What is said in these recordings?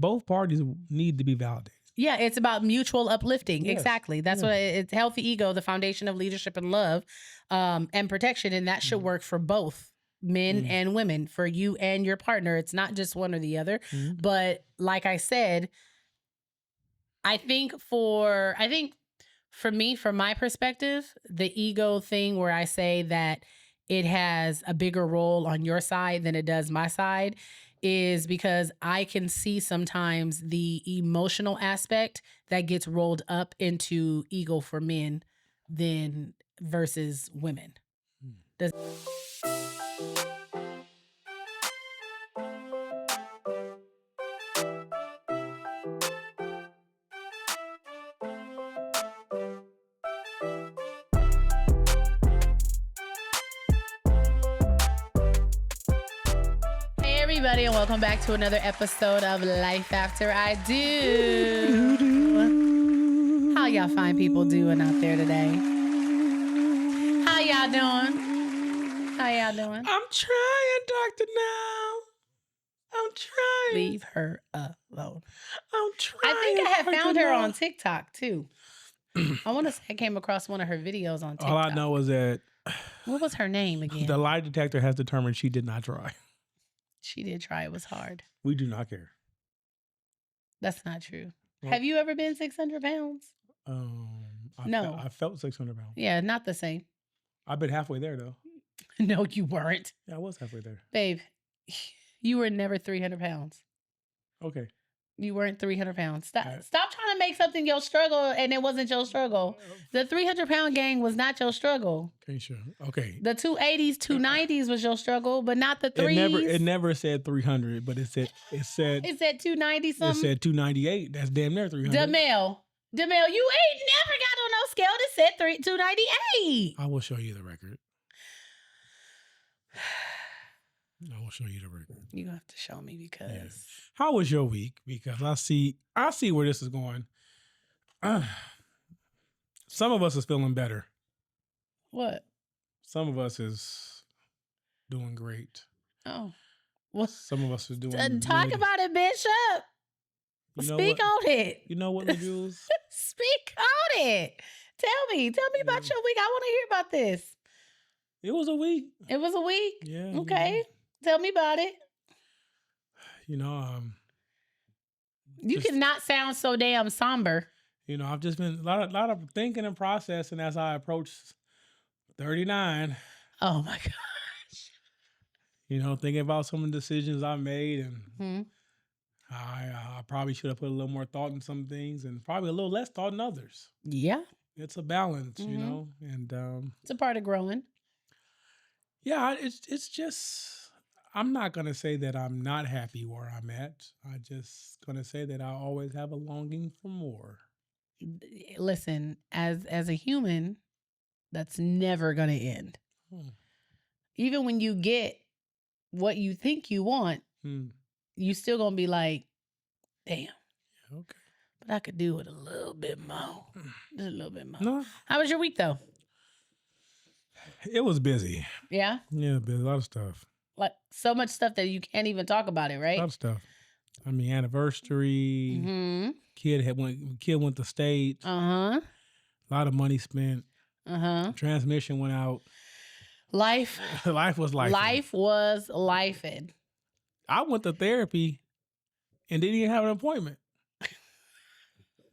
both parties need to be validated. Yeah, it's about mutual uplifting. Yes. Exactly. That's what it's healthy ego, the foundation of leadership and love, and protection. And that should work for both men and women, for you and your partner. It's not just one or the other. But like I said, I think for me, from my perspective, the ego thing where I say that it has a bigger role on your side than it does my side is because I can see sometimes the emotional aspect that gets rolled up into ego for men than versus women. Does everybody, and welcome back to another episode of Life After I Do. How y'all fine people doing out there today? How y'all doing? How y'all doing? I'm trying, Dr. Now. I'm trying. Leave her alone. I'm trying. I think I have Dr. found her Now. on TikTok too. I want to say I came across one of her videos on TikTok. All I know is that What was her name again? the lie detector has determined she did not try. She did try. It was hard. We do not care. That's not true. Well- Have you ever been 600 pounds? No. I felt 600 pounds. Yeah, not the same. I've been halfway there, though. No, you weren't. Yeah, I was halfway there. Babe, you were never 300 pounds. Okay. You weren't 300 pounds. Stop, Alright. stop trying to make something your struggle and it wasn't your struggle. The 300-pound gang was not your struggle. Okay, sure. Okay. The 280s, 290s was your struggle, but not the threes. It never said 300, but it said It said 290 it something. said 298. That's damn near 300. Demel, you ain't never got on no scale that said 298. I will show you the record. I will show you the record. You have to show me because Yeah. How was your week? Because I see where this is going. Some of us is feeling better. what? Some of us is doing great. Oh, well, Some of us is doing talk good. about it, Bishop. You know Speak what? on it. You know what, LaJules? Speak on it. Tell me about your week. I want to hear about this. It was a week. It was a week. Yeah. Okay. Tell me about it. You know, You just- cannot sound so damn somber. you know, I've just been a lot of thinking and processing as I approach 39. Oh my God. You know, thinking about some of the decisions I made, and Hmm. I probably should have put a little more thought in some things, and probably a little less thought in others. Yeah. It's a balance, you Mhm. know, and It's a part of growing. yeah, it's just. I'm not gonna say that I'm not happy where I'm at. I just gonna say that I always have a longing for more. Listen, as a human, that's never going to end. Hmm. Even when you get what you think you want, you still going to be like, damn, Okay. but I could do it a little bit more. Just a little bit more. No, How was your week though? it was busy. Yeah? Yeah, busy. A lot of stuff. Like so much stuff that you can't even talk about it, A right? lot of stuff. I mean, anniversary. Mm-hmm. Kid went to state. Uh-huh. A lot of money spent. Uh-huh. Transmission went out. Life Life was life. was lifing. I went to therapy and didn't even have an appointment.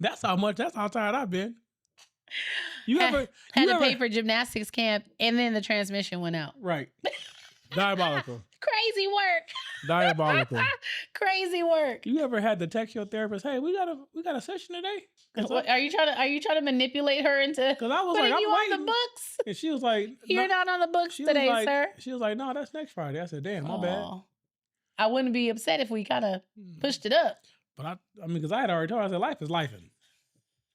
That's how tired I've been. You Had ever to pay for gymnastics camp and then the transmission went out. Right. Diabolical. Crazy work. Diabolical. Crazy work. You ever had to text your therapist, "Hey, we got a session today"? What, are you trying to manipulate her into Because I was putting like, you I'm on waiting. the books? And she was like, You're "No." not on the books She was today, like, sir. She was like, "No, that's next Friday." I said, "Damn, my bad." Aw. I wouldn't be upset if we kind of pushed it up. But I mean, because I had already told her, I said, life is lifing.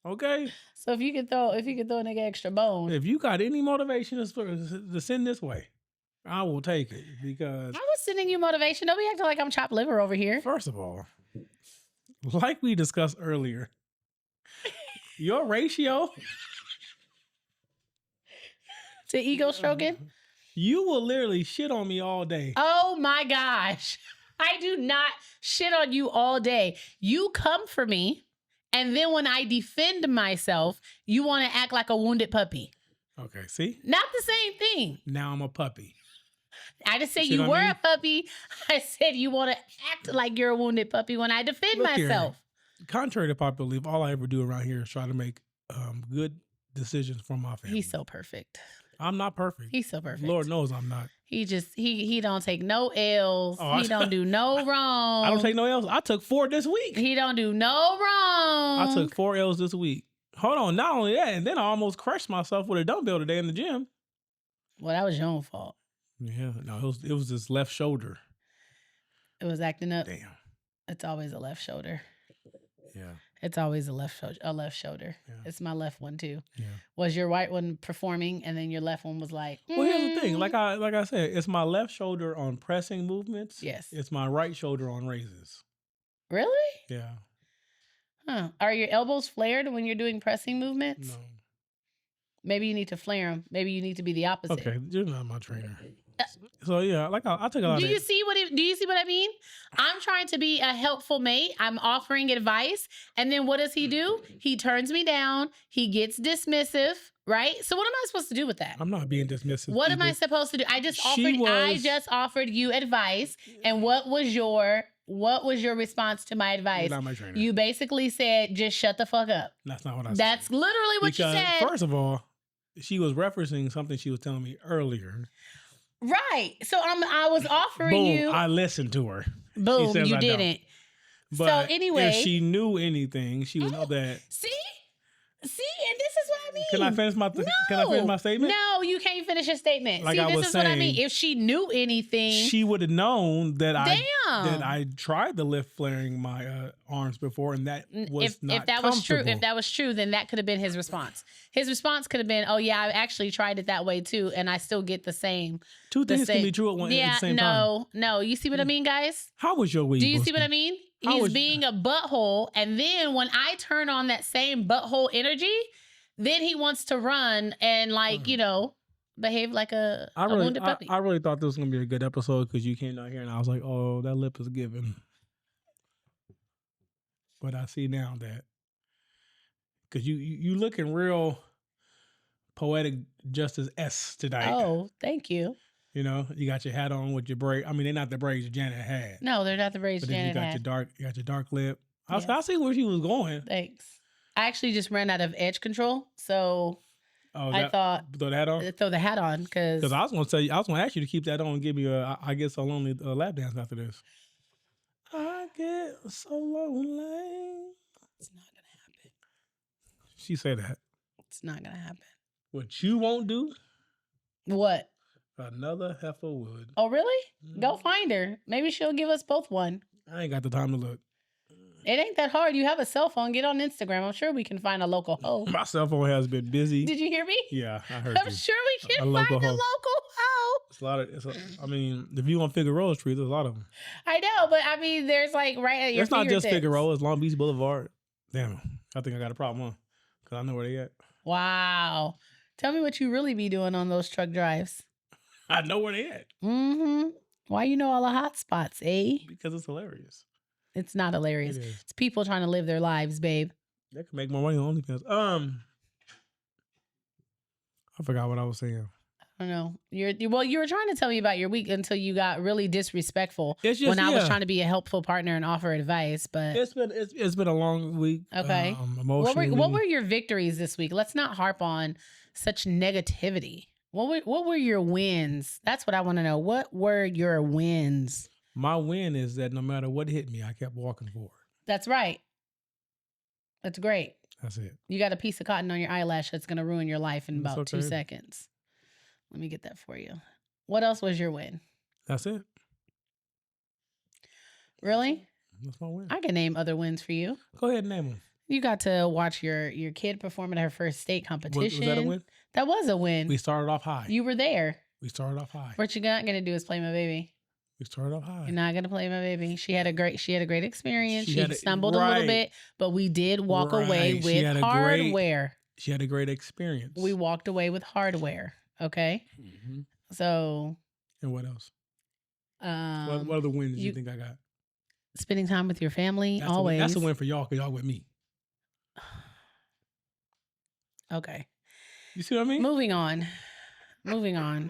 Okay? So if you could throw a nigga extra bone. If you got any motivation to send this way, I will take it. Because, I was sending you motivation. Don't be acting like I'm chopped liver over here. first of all, like we discussed earlier, your ratio To ego stroking? you will literally shit on me all day. Oh my gosh. I do not shit on you all day. You come for me, and then when I defend myself, you want to act like a wounded puppy. Okay, see? Not the same thing. Now I'm a puppy. I just said See you what I were mean? a puppy. I said you want to act like you're a wounded puppy when I defend Look here. myself. Contrary to popular belief, all I ever do around here is try to make good decisions for my family. He's so perfect. I'm not perfect. He's so perfect. Lord knows I'm not. He don't take no L's. Oh, he don't do no wrong. I don't take no L's. I took 4 this week. He don't do no wrong. I took 4 L's this week. Hold on, not only that, and then I almost crushed myself with a dumbbell today in the gym. Well, that was your own fault. Yeah, no, it was this left shoulder. It was acting up. Damn. It's always a left shoulder. Yeah. It's always a left shoulder. Yeah. It's my left one too. Yeah. Was your right one performing, and then your left one was like? Well, here's the thing. Like I said, it's my left shoulder on pressing movements. Yes. It's my right shoulder on raises. Really? Yeah. Huh? Are your elbows flared when you're doing pressing movements? No. Maybe you need to flare them. Maybe you need to be the opposite. Okay, you're not my trainer. So yeah, like I take a lot. Do you see what I mean? I'm trying to be a helpful mate. I'm offering advice, and then what does he do? He turns me down. He gets dismissive, right? So what am I supposed to do with that? I'm not being dismissive. What am I supposed to do? I just offered you advice, and what was your response to my advice? You're not my trainer. You basically said, just shut the fuck up. That's not what I said. That's literally what you said. First of all, she was referencing something she was telling me earlier. Right. So I was offering Boom, you. I listened to her. Boom, you I didn't. But so anyway, if she knew anything, she would know that. See, and this is what I mean. Can I finish my statement? No, you can't finish your statement. Like See, I this was is what I mean. saying, if she knew anything, she would have known that damn. I tried to lift flaring my arms before, and that was not if that comfortable. was true. If that was true, then that could have been his response. His response could have been, "Oh yeah, I actually tried it that way too, and I still get the same." Two things can be true at the same time. No. You see what I mean, guys? How was your week? Do you see what I mean? He's being a butthole, and then when I turn on that same butthole energy, then he wants to run and behave like a wounded puppy. I really thought this was gonna be a good episode because you came down here and I was like, oh, that lip is given. But I see now that because you looking real poetic justice S tonight. Oh, thank you. You know, you got your hat on with your braid. I mean, they're not the braids Janet had. No, they're not the braids but then Janet you got your dark lip. Yes. I see where she was going. Thanks. I actually just ran out of edge control, so I thought throw the hat on. Throw the hat on because I was going to tell you, I was going to ask you to keep that on and give me I get so lonely lap dance after this. I get so lonely. It's not gonna happen. She said that. It's not gonna happen. What you won't do? What? Another heifer would. Oh, really? Go find her. Maybe she'll give us both one. I ain't got the time to look. It ain't that hard. You have a cell phone. Get on Instagram. I'm sure we can find a local hoe. My cell phone has been busy. Did you hear me? Yeah, I heard I'm sure we can find a local hoe. It's a lot of. I mean, if you on Figueroa Street, there's a lot of them. I know, but I mean, there's like right at your. It's not just Figueroa. It's Long Beach Boulevard. Damn, I think I got a problem, huh? Because I know where they at. Wow. Tell me what you really be doing on those truck drives. I know where they at. Mm-hmm. Why you know all the hot spots, eh? Because it's hilarious. It's not hilarious. It's people trying to live their lives, babe. They can make more money on OnlyFans. I forgot what I was saying. I don't know. You were trying to tell me about your week until you got really disrespectful when I was trying to be a helpful partner and offer advice. But it's been a long week. Okay. Emotionally. What were your victories this week? Let's not harp on such negativity. What were your wins? That's what I want to know. What were your wins? My win is that no matter what hit me, I kept walking forward. That's right. That's great. That's it. You got a piece of cotton on your eyelash that's going to ruin your life in about 2 seconds. Let me get that for you. What else was your win? That's it. Really? That's my win. I can name other wins for you. Go ahead and name them. You got to watch your kid perform at her first state competition. Was that a win? That was a win. We started off high. You were there. We started off high. What you're not going to do is play my baby. We started off high. You're not going to play my baby. She had a great experience. She stumbled a little bit, but we did walk away with hardware. She had a great experience. We walked away with hardware. Okay. Mm-hmm. So. And what else? What other wins do you think I got? spending time with your family, That's always. that's a win for y'all because y'all with me. Okay. You see what I mean? Moving on.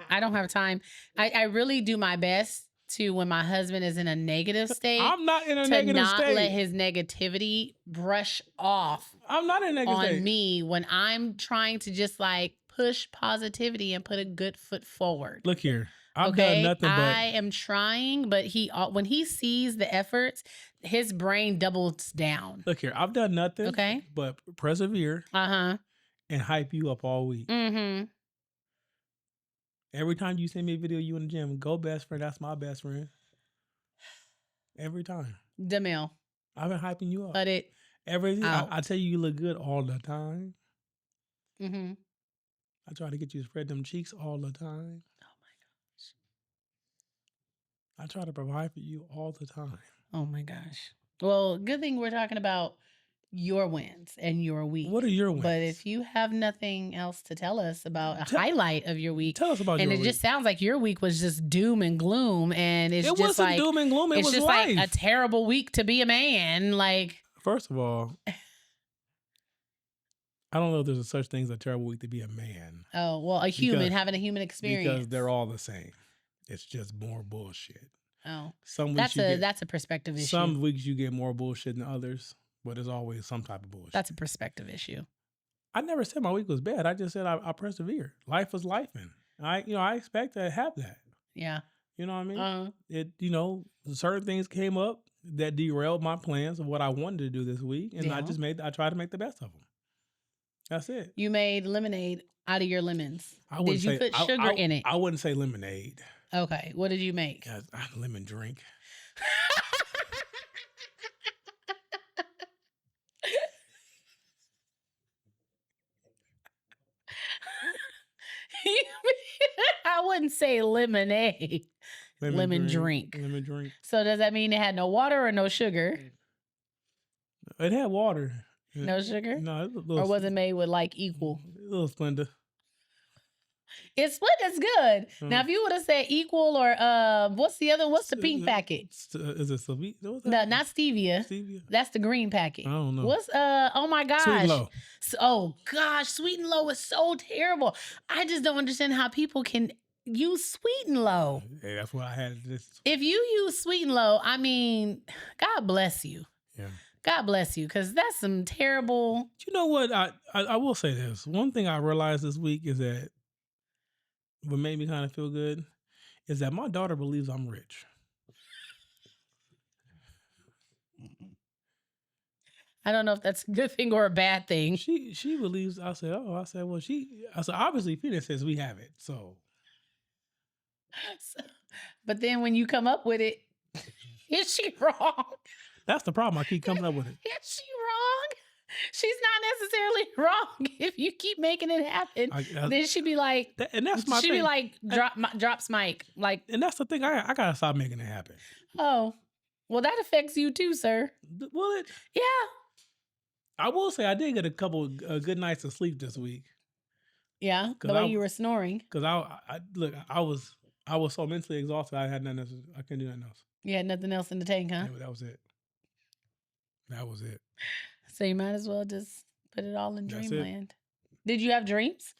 I don't have time. I really do my best to, when my husband is in a negative state, I'm not in a to negative not state. let his negativity brush off I'm not in a negative on state. me when I'm trying to just like push positivity and put a good foot forward. Look here. I've done nothing but. I am trying, but when he sees the efforts, his brain doubles down. Look here. I've done nothing. Okay. But persevere. And hype you up all week. Mm-hmm. Every time you send me a video of you in the gym, go best friend. That's my best friend. Every time. DeMille. I've been hyping you up. Cut it. Everything. I tell you look good all the time. Mm-hmm. I try to get you to spread them cheeks all the time. Oh my gosh. I try to provide for you all the time. Oh my gosh. Well, good thing we're talking about your wins and your week. What are your wins? But if you have nothing else to tell us about a highlight of your week, tell us about your week. And it just sounds like your week was just doom and gloom, and it wasn't like doom and gloom. It was just life. like a terrible week to be a man. Like, first of all, I don't know if there's a such thing as a terrible week to be a man. Oh well, having a human experience, because they're all the same. It's just more bullshit. Oh, some weeks that's a perspective issue. Some weeks you get more bullshit than others. But there's always some type of bullshit. That's a perspective issue. I never said my week was bad. I just said I persevered. Life was lifing. I expect to have that. Yeah. You know what I mean? Certain things came up that derailed my plans of what I wanted to do this week, and I tried to make the best of them. That's it. You made lemonade out of your lemons. Did you put sugar in it? I wouldn't say lemonade. Okay. What did you make? Lemon drink. I wouldn't say lemonade. Lemon drink. Lemon drink. So does that mean it had no water or no sugar? It had water. No sugar? No. Or was it made with like equal? A little Splenda. It's Splenda's good. Now, if you would have said equal or what's the pink packet? Is it stevia? No, not stevia. Stevia. That's the green packet. I don't know. What's oh my gosh. Sweet and low. Oh gosh, sweet and low is so terrible. I just don't understand how people can use sweet and low. Hey, that's what I had. If you use sweet and low, I mean, God bless you. Yeah. God bless you, because that's some terrible. You know what? I will say this. One thing I realized this week is that what made me kind of feel good is that my daughter believes I'm rich. I don't know if that's a good thing or a bad thing. She believes. I said, obviously Phoenix says we have it. So, but then when you come up with it, is she wrong? That's the problem. I keep coming up with it. Is she wrong? She's not necessarily wrong. If you keep making it happen, then she'd be like, and that's my thing. She'd be like, drops mic. Like, and that's the thing. I gotta stop making it happen. Oh, well, that affects you too, sir. Will it? Yeah. I will say I did get a couple good nights of sleep this week. Yeah, the way you were snoring. Because I was so mentally exhausted. I had nothing else. I couldn't do nothing else. You had nothing else in the tank, huh? Yeah, that was it. That was it. So you might as well just put it all in dreamland. Did you have dreams?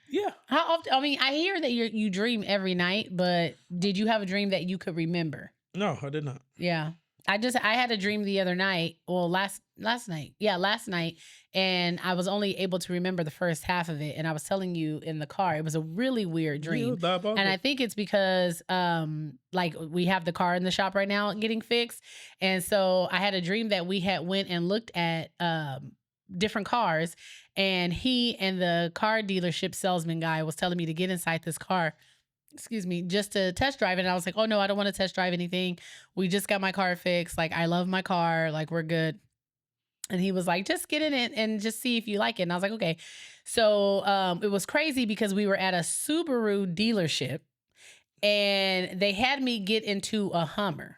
Yeah. How often? I mean, I hear that you dream every night, but did you have a dream that you could remember? No, I did not. Yeah. I had a dream the other night. Well, last night. Yeah, last night. And I was only able to remember the first half of it. And I was telling you in the car, it was a really weird dream. Yeah, and I think it's because like we have the car in the shop right now getting fixed. And so I had a dream that we had went and looked at different cars. And he and the car dealership salesman guy was telling me to get inside this car, just to test drive it. And I was like, oh no, I don't want to test drive anything. We just got my car fixed. Like, I love my car. Like, we're good. And he was like, just get in it and just see if you like it. And I was like, okay. So it was crazy because we were at a Subaru dealership and they had me get into a Hummer.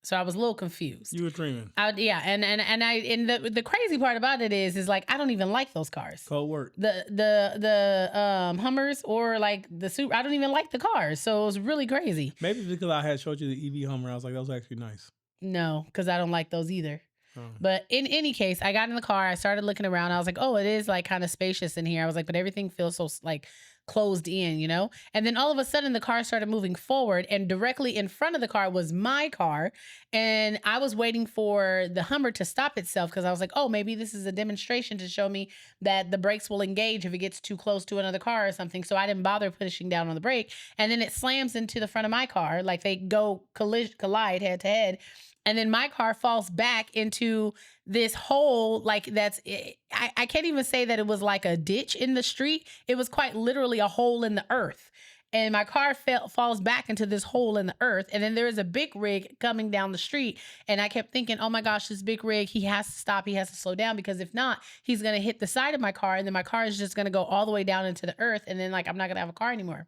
So I was a little confused. You were dreaming. Yeah, and the crazy part about it is like I don't even like those cars. Cold work. The Hummers or like the Super. I don't even like the cars, so it was really crazy. Maybe because I had showed you the EV Hummer, I was like, that was actually nice. No, because I don't like those either. Oh. But in any case, I got in the car. I started looking around. I was like, oh, it is like kind of spacious in here. I was like, but everything feels so like closed in, you know? And then all of a sudden the car started moving forward, and directly in front of the car was my car. And I was waiting for the Hummer to stop itself because I was like, oh, maybe this is a demonstration to show me that the brakes will engage if it gets too close to another car or something. So I didn't bother pushing down on the brake. And then it slams into the front of my car. Like they go collide head to head. And then my car falls back into this hole. Like I can't even say that it was like a ditch in the street. It was quite literally a hole in the earth. And my car falls back into this hole in the earth. And then there is a big rig coming down the street. And I kept thinking, oh my gosh, this big rig, he has to stop. He has to slow down, because if not, he's going to hit the side of my car. And then my car is just going to go all the way down into the earth. And then like, I'm not going to have a car anymore.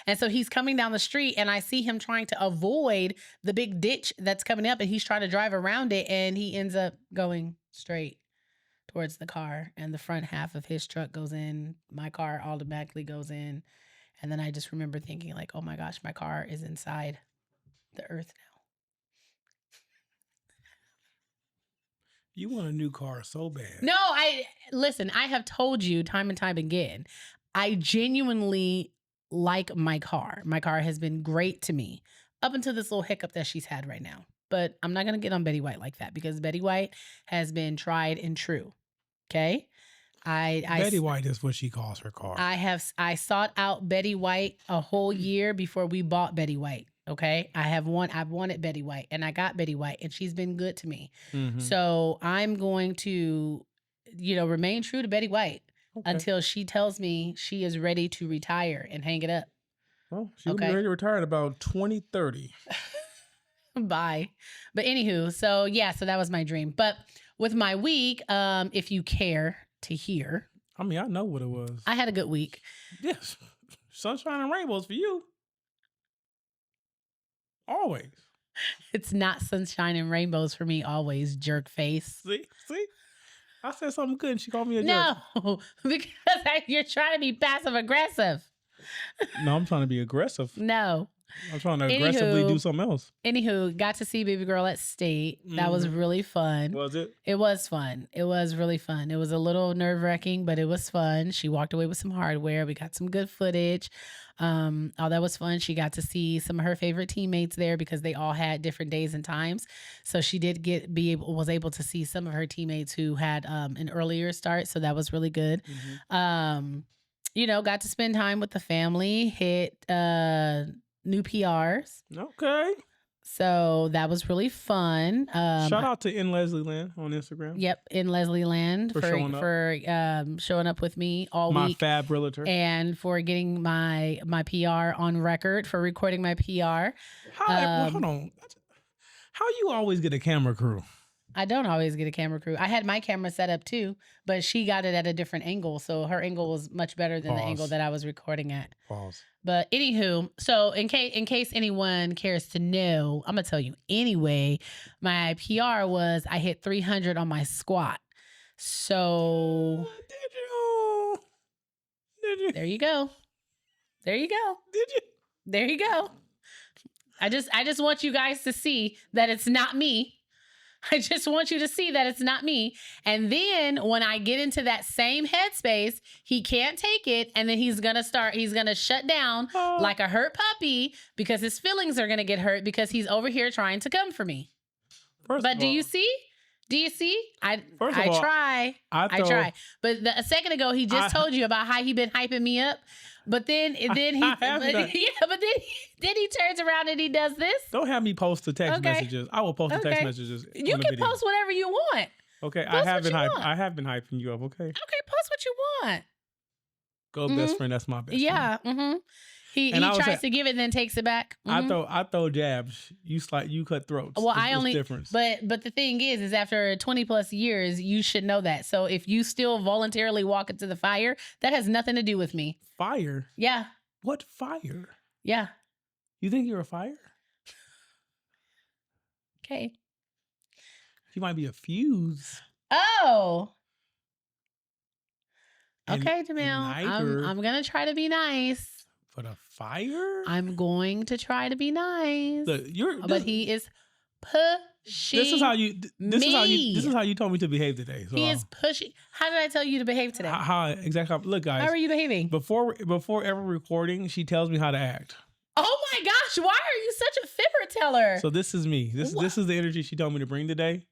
And so he's coming down the street, and I see him trying to avoid the big ditch that's coming up, and he's trying to drive around it, and he ends up going straight towards the car, and the front half of his truck goes in. My car automatically goes in. And then I just remember thinking like, oh my gosh, my car is inside the earth now. You want a new car so bad. No, listen, I have told you time and time again, I genuinely like my car. My car has been great to me up until this little hiccup that she's had right now. But I'm not going to get on Betty White like that, because Betty White has been tried and true. Okay? Betty White is what she calls her car. I sought out Betty White a whole year before we bought Betty White. Okay? I've wanted Betty White, and I got Betty White, and she's been good to me. Mm-hmm. So I'm going to, remain true to Betty White. Okay. Until she tells me she is ready to retire and hang it up. Well, she'll be ready to retire in about 2030. Bye. But anywho, so that was my dream. But with my week, if you care to hear. I mean, I know what it was. I had a good week. Yes. Sunshine and rainbows for you. Always. It's not sunshine and rainbows for me always, jerk face. See? I said something good and she called me a jerk. No, because you're trying to be passive aggressive. No, I'm trying to be aggressive. No. I'm trying to aggressively do something else. Anywho, got to see baby girl at State. That was really fun. Was it? It was fun. It was really fun. It was a little nerve-wracking, but it was fun. She walked away with some hardware. We got some good footage. That was fun. She got to see some of her favorite teammates there, because they all had different days and times. So she did was able to see some of her teammates who had an earlier start. So that was really good. Mm-hmm. Got to spend time with the family, hit new PRs. Okay. So that was really fun. Shout out to In Leslie Land on Instagram. Yep, In Leslie Land for showing up with me all week. My fab realtor. And for getting my PR on record, for recording my PR. Hold on. How you always get a camera crew? I don't always get a camera crew. I had my camera set up too, but she got it at a different angle. So her angle was much better than the angle that I was recording at. Pause. But anywho, so in case anyone cares to know, I'm going to tell you anyway, my PR was I hit 300 on my squat. So. Did you? There you go. There you go. Did you? There you go. I just want you guys to see that it's not me. I just want you to see that it's not me. And then when I get into that same headspace, he can't take it. And then he's going to shut down like a hurt puppy, because his feelings are going to get hurt because he's over here trying to come for me. Do you see? Do you see? I try. But a second ago, he just told you about how he been hyping me up. But then he turns around and he does this. Don't have me post the text messages. I will post the text messages. You can post whatever you want. Okay, I have been hyping you up. Okay, post what you want. Go best friend. That's my best friend. Yeah. Mm-hmm. He tries to give it, then takes it back. Mm-hmm. I throw jabs. You cut throats. Well, it's difference. But the thing is after 20 plus years, you should know that. So if you still voluntarily walk into the fire, that has nothing to do with me. Fire? Yeah. What fire? Yeah. You think you're a fire? Okay. You might be a fuse. Oh. Okay, Jamil. I'm gonna try to be nice. For the fire? I'm going to try to be nice. Look, but he is pushing. This is how you. This is how you told me to behave today. So He is pushing. How did I tell you to behave today? How exactly? Look, guys. How are you behaving? Before every recording, she tells me how to act. Oh my gosh! Why are you such a fibber teller? So this is me. This is the energy she told me to bring today,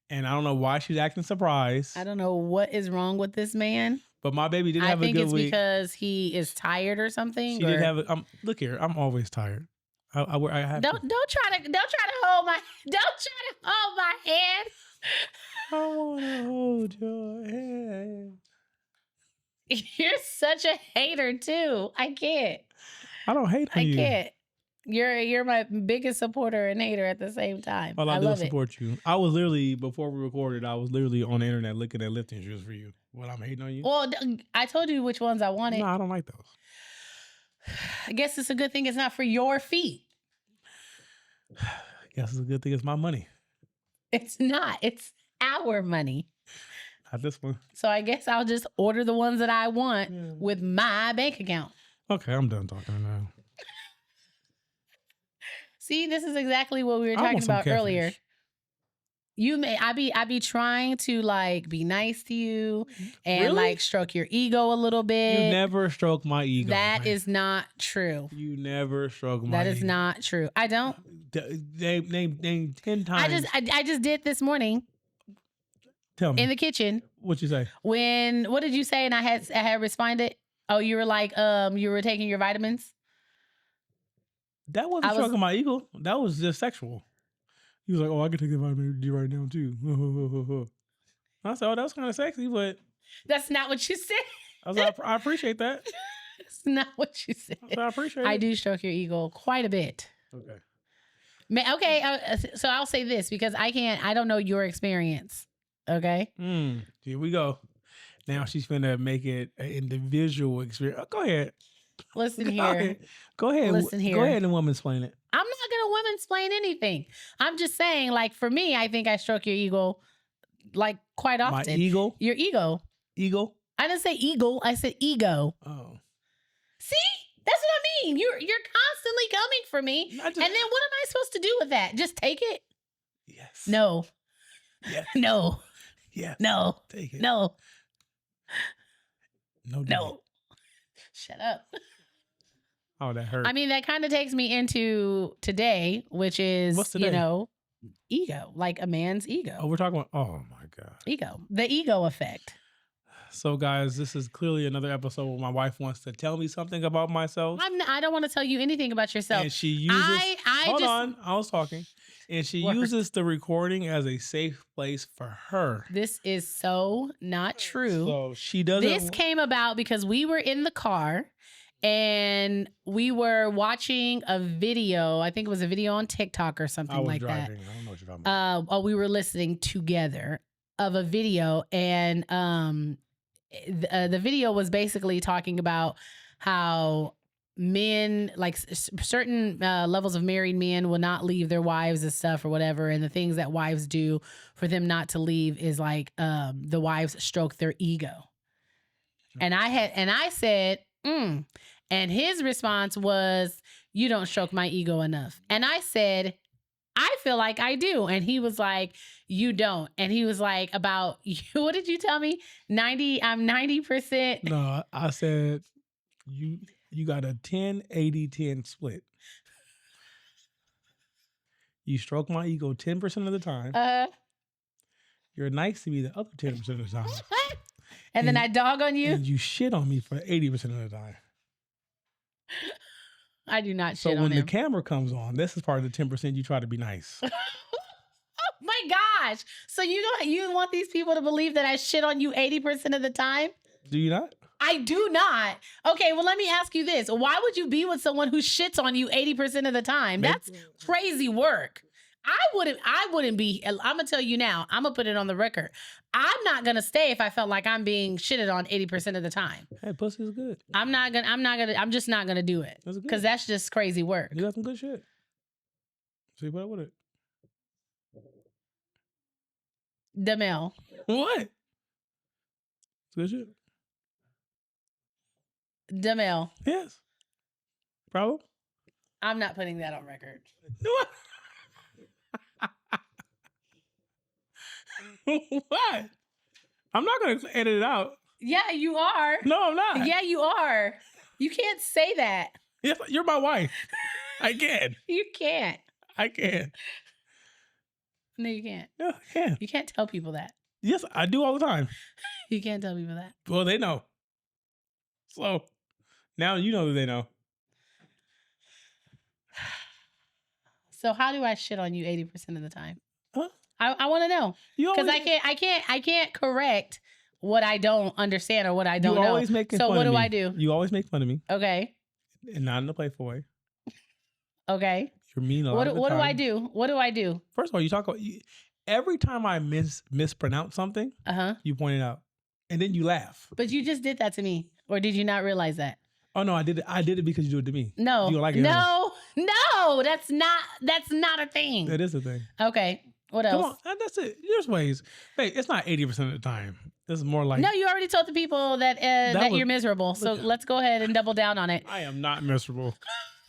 and I don't know why she's acting surprised. I don't know what is wrong with this man. But my baby did have a good week. I think it's because he is tired or something. She did have a. Look here, I'm always tired. I have. Don't try to hold my hand. I want to hold your hand. You're such a hater too. I can't. I don't hate on you. I can't. You're my biggest supporter and hater at the same time. Well, I love do support you. I was literally, before we recorded, I was literally on the internet looking at lifting shoes for you. What, I'm hating on you? Well, I told you which ones I wanted. No, I don't like those. I guess it's a good thing it's not for your feet. I guess it's a good thing it's my money. It's not. It's our money. Not this one. So I guess I'll just order the ones that I want with my bank account. Okay, I'm done talking now. See, this is exactly what we were talking about earlier. I be trying to like be nice to you and like stroke your ego a little bit. You never stroke my ego. That is not true. You never stroke my ego. That is not true. I don't. Name 10 times. I just did this morning. Tell me. In the kitchen. What you say? What did you say? And I had responded. Oh, you were like, you were taking your vitamins. That wasn't stroking my ego. That was just sexual. He was like, "Oh, I can take the vitamin D right now too." I said, "Oh, that was kind of sexy, but that's not what you said." I was like, "I appreciate that." That's not what you said. I appreciate it. I do stroke your ego quite a bit. Okay. Okay. So I'll say this because I don't know your experience. Okay. Here we go. Now she's finna make it an individual experience. Go ahead. Listen here. Go ahead. Listen here. Go ahead and woman-splain it. I'm not gonna woman-splain anything. I'm just saying, like, for me, I think I stroke your ego like quite often. My ego? Your ego. Ego? I didn't say eagle. I said ego. Oh. See? That's what I mean. You're constantly coming for me. And then what am I supposed to do with that? Just take it? Yes. No. Yes. No. Yes. No. Take it. No. No. Shut up. Oh, that hurt. I mean, that kind of takes me into today, which is, ego, like a man's ego. Oh, we're talking about, oh my God. Ego. The ego effect. So, guys, this is clearly another episode where my wife wants to tell me something about myself. I don't want to tell you anything about yourself. And she uses, hold on, I was talking. And she uses the recording as a safe place for her. This is so not true. So she doesn't. This came about because we were in the car and we were watching a video. I think it was a video on TikTok or something like that. I don't know what you're talking about. We were listening together of a video, and the video was basically talking about how men, like certain levels of married men, will not leave their wives and stuff or whatever, and the things that wives do for them not to leave is like the wives stroke their ego. And I said, and his response was, "You don't stroke my ego enough." And I said, "I feel like I do." And he was like, "You don't." And he was like, "About you." What did you tell me? I'm 90%. No, I said you got a 10-80-10 split. You stroke my ego 10% of the time. You're nice to me the other 10% of the time. and then I dog on you? And you shit on me for 80% of the time. I do not shit on him. So when the camera comes on, this is part of the 10% you try to be nice. Oh my gosh. So you want these people to believe that I shit on you 80% of the time? Do you not? I do not. Okay, well, let me ask you this. Why would you be with someone who shits on you 80% of the time? That's crazy work. I wouldn't be. I'm going to tell you now. I'm going to put it on the record. I'm not going to stay if I felt like I'm being shitted on 80% of the time. Hey, pussy is good. I'm just not going to do it. Because that's just crazy work. You got some good shit. So you put up with it. Demel. What? It's good shit. Demel. Yes. Problem? I'm not putting that on record. What? What? I'm not going to edit it out. Yeah, you are. No, I'm not. Yeah, you are. You can't say that. Yes, you're my wife. I can. You can't. I can. No, you can't. No, I can. You can't tell people that. Yes, I do all the time. You can't tell people that. Well, they know. So now you know that they know. So how do I shit on you 80% of the time? Huh? I want to know. Because I can't correct what I don't understand or what I don't know. You always making fun of me. So what do I do? You always make fun of me. Okay. And not in a playful way. Okay. You're mean a lot of the What time. do I do? What do I do? First of all, you talk about every time I mispronounce something, you point it out. And then you laugh. But you just did that to me. Or did you not realize that? Oh no, I did it. I did it because you do it to me. No. You don't like it, no, that's not a thing. It is a thing. Okay. What Come else? on, that's it. There's ways. Hey, it's not 80% of the time. This is more like No, you already told the people that that you're miserable. So let's go ahead and double down on it. I am not miserable.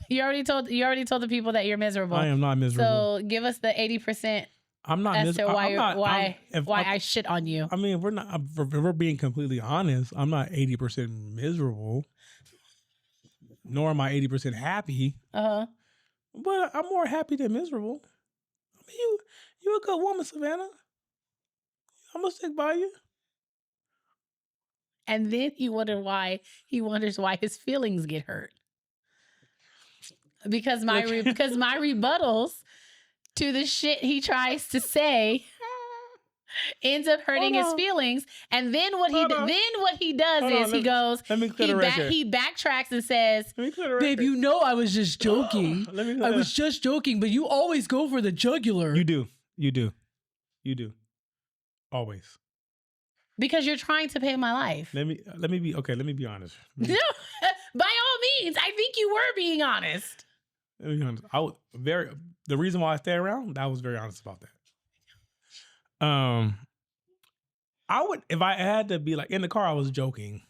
You already told the people that you're miserable. I am not miserable. So give us the 80%. I'm not as to miserable. why I shit on you. I mean, if we're being completely honest, I'm not 80% miserable. Nor am I 80% happy. But I'm more happy than miserable. I mean, you're a good woman, Savannah. I'm gonna stick by you. And then he wonders why his feelings get hurt. Because my rebuttals to the shit he tries to say ends up hurting his feelings. And then what he does is he goes, he backtracks and says, "Babe, you know I was just joking. I was just joking, but you always go for the jugular." You do. Always. Because you're trying to pay my life. Let me be honest. No, by all means, I think you were being honest. Let me be honest. The reason why I stay around, I was very honest about that. I would, if I had to be like in the car, I was joking.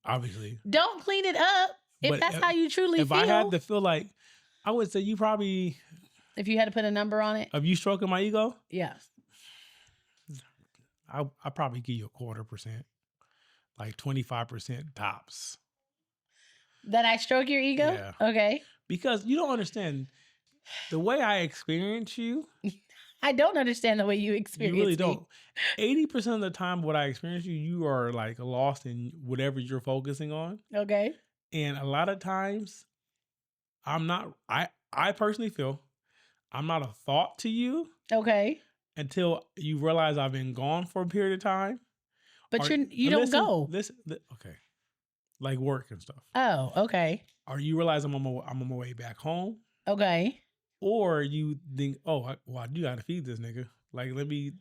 Obviously. Don't clean it up if that's how you truly feel. If I had to feel like, I would say you probably. If you had to put a number on it. Of you stroking my ego? Yeah. I probably give you 0.25%, like 25% tops. That I stroke your ego? Yeah. Okay. Because you don't understand the way I experience you. I don't understand the way you experience me. You really don't. 80% of the time, what I experience you are like lost in whatever you're focusing on. Okay. And a lot of times, I personally feel I'm not a thought to you. Okay. Until you realize I've been gone for a period of time. But you don't go. Okay. Like work and stuff. Oh, okay. Or you realize I'm on my way back home. Okay. Or you think, I do gotta feed this nigga. Like, let me.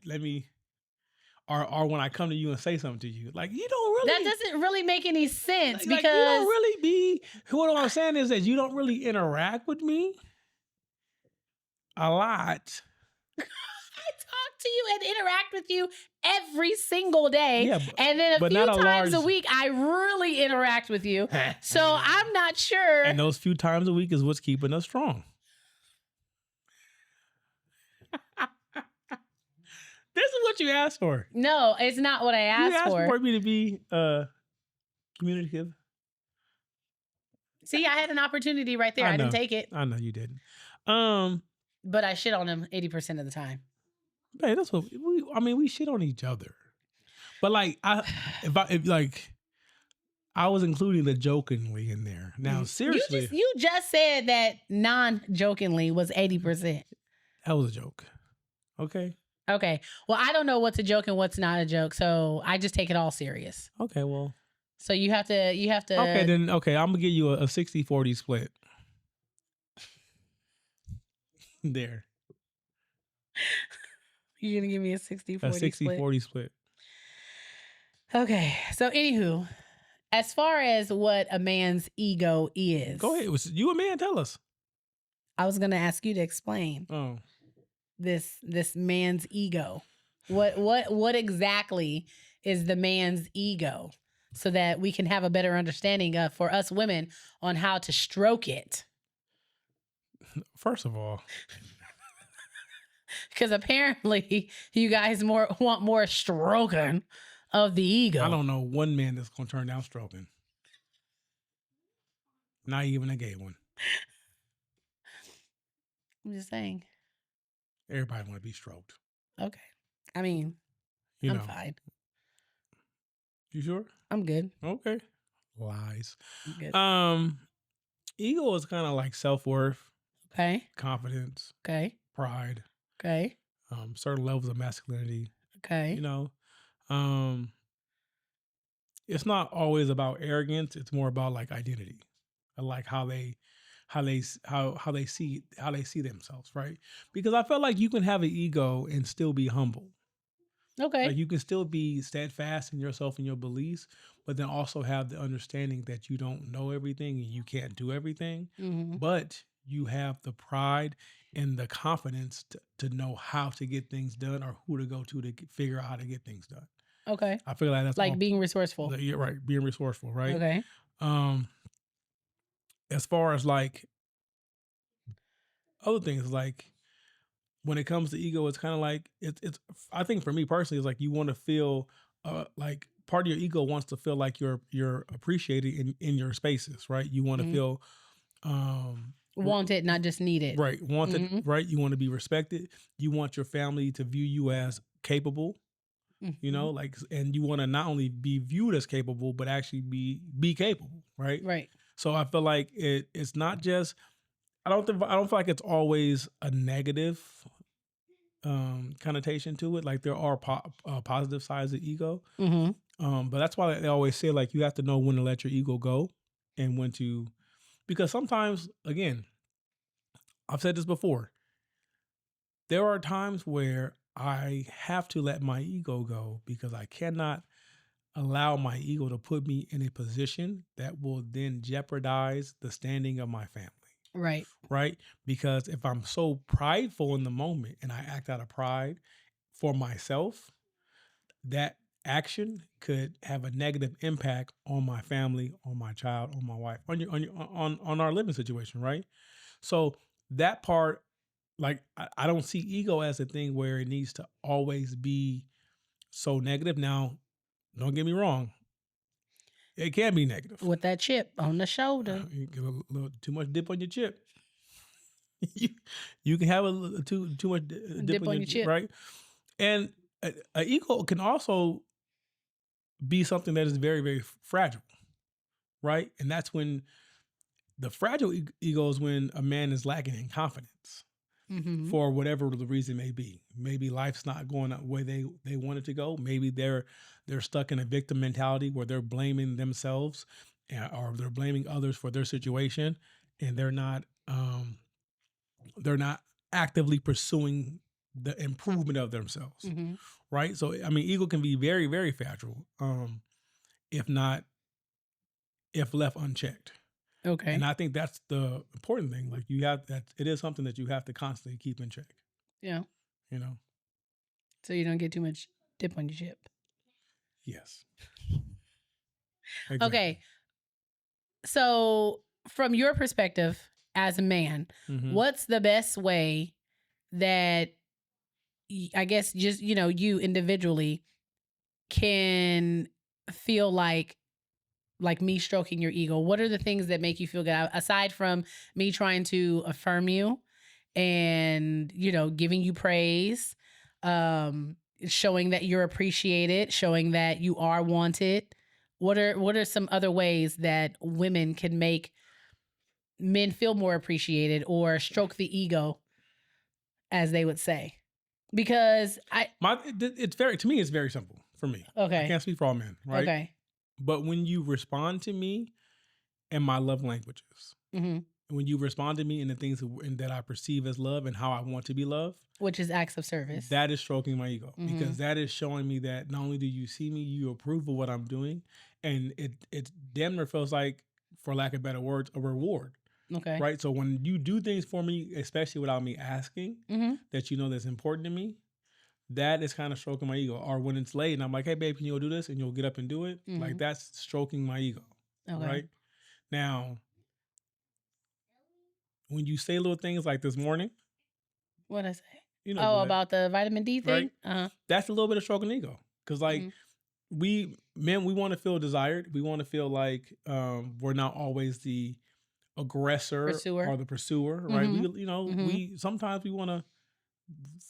Or when I come to you and say something to you, like you don't really. That doesn't really make any sense because you don't really be. What I'm saying is that you don't really interact with me a lot. I talk to you and interact with you every single day. Yeah, and then a few times a week, I really interact with you. So I'm not sure. And those few times a week is what's keeping us strong. This is what you asked for. No, it's not what I asked for. You asked for me to be communicative. See, I had an opportunity right there. I didn't take it. I know you didn't. But I shit on him 80% of the time. Hey, that's what we shit on each other. But like I was including the jokingly in there. Now, seriously. You just said that non-jokingly was 80%. That was a joke. Okay. Okay. Well, I don't know what's a joke and what's not a joke, so I just take it all serious. Okay, well. So you have to. Okay, then. Okay, I'm gonna give you a 60-40 split. There. You're gonna give me a 60-40 split? A 60-40 split. Okay. So, anywho, as far as what a man's ego is, go ahead. You a man? Tell us. I was gonna ask you to explain. Oh. This man's ego. What exactly is the man's ego, so that we can have a better understanding of for us women on how to stroke it. First of all, Because apparently you guys want more stroking of the ego. I don't know one man that's gonna turn down stroking. Not even a gay one. I'm just saying. Everybody want to be stroked. Okay. I mean, I'm fine. You sure? I'm good. Okay. Lies. I'm good. Ego is kind of like self-worth. Okay. Confidence. Okay. Pride. Okay. Certain levels of masculinity. Okay. You know, it's not always about arrogance. It's more about like identity, like how they see themselves, right? Because I felt like you can have an ego and still be humble. Okay. Like you can still be steadfast in yourself and your beliefs, but then also have the understanding that you don't know everything and you can't do everything. Mm-hmm. But you have the pride and the confidence to know how to get things done or who to go to figure out how to get things done. Okay. I feel like that's like being resourceful. You're right, being resourceful, right? Okay. As far as like other things, like when it comes to ego, it's kind of like it's. I think for me personally, it's like you want to feel like part of your ego wants to feel like you're appreciated in your spaces, right? You want to feel wanted, not just needed. Right, wanted, right? You want to be respected. You want your family to view you as capable. You know, like, and you want to not only be viewed as capable, but actually be capable, right? Right. So I feel like it's not just. I don't feel like it's always a negative connotation to it. Like there are positive sides of ego, but that's why they always say like you have to know when to let your ego go and when to, because sometimes, again, I've said this before. There are times where I have to let my ego go because I cannot allow my ego to put me in a position that will then jeopardize the standing of my family. Right. Right? Because if I'm so prideful in the moment and I act out of pride for myself, that action could have a negative impact on my family, on my child, on my wife, on our living situation, right? So that part, like I don't see ego as a thing where it needs to always be so negative. Now, don't get me wrong. It can be negative. With that chip on the shoulder. You get a little too much dip on your chip. you can have a too much dip on your chip, right? And an ego can also be something that is very, very fragile, right? And that's when the fragile ego is when a man is lacking in confidence for whatever the reason may be. Maybe life's not going the way they want it to go. Maybe they're stuck in a victim mentality where they're blaming themselves or they're blaming others for their situation, and they're not actively pursuing the improvement of themselves, right? So, I mean, ego can be very, very fragile, if left unchecked. Okay. And I think that's the important thing. Like it is something that you have to constantly keep in check. Yeah. You know? So you don't get too much dip on your chip. Yes. Exactly. Okay. So from your perspective as a man, what's the best way that I guess just, you individually can feel like me stroking your ego? What are the things that make you feel good aside from me trying to affirm you and, giving you praise, showing that you're appreciated, showing that you are wanted? What are some other ways that women can make men feel more appreciated or stroke the ego, as they would say? Because to me, it's very simple for me. Okay. I can't speak for all men, right? Okay. But when you respond to me in my love languages, when you respond to me in the things that I perceive as love and how I want to be loved, which is acts of service, that is stroking my ego, because that is showing me that not only do you see me, you approve of what I'm doing, and it damn near feels like, for lack of better words, a reward. Okay. Right. So when you do things for me, especially without me asking, that that's important to me, that is kind of stroking my ego. Or when it's late and I'm like, hey, babe, can you go do this? And you'll get up and do it. Like, that's stroking my ego. Okay. Right. Now, when you say little things like this morning. What'd I say? You know about the vitamin D thing? Right? That's a little bit of stroking ego. Because, like, we want to feel desired. We want to feel like we're not always the aggressor or the pursuer, right? We, we sometimes we want to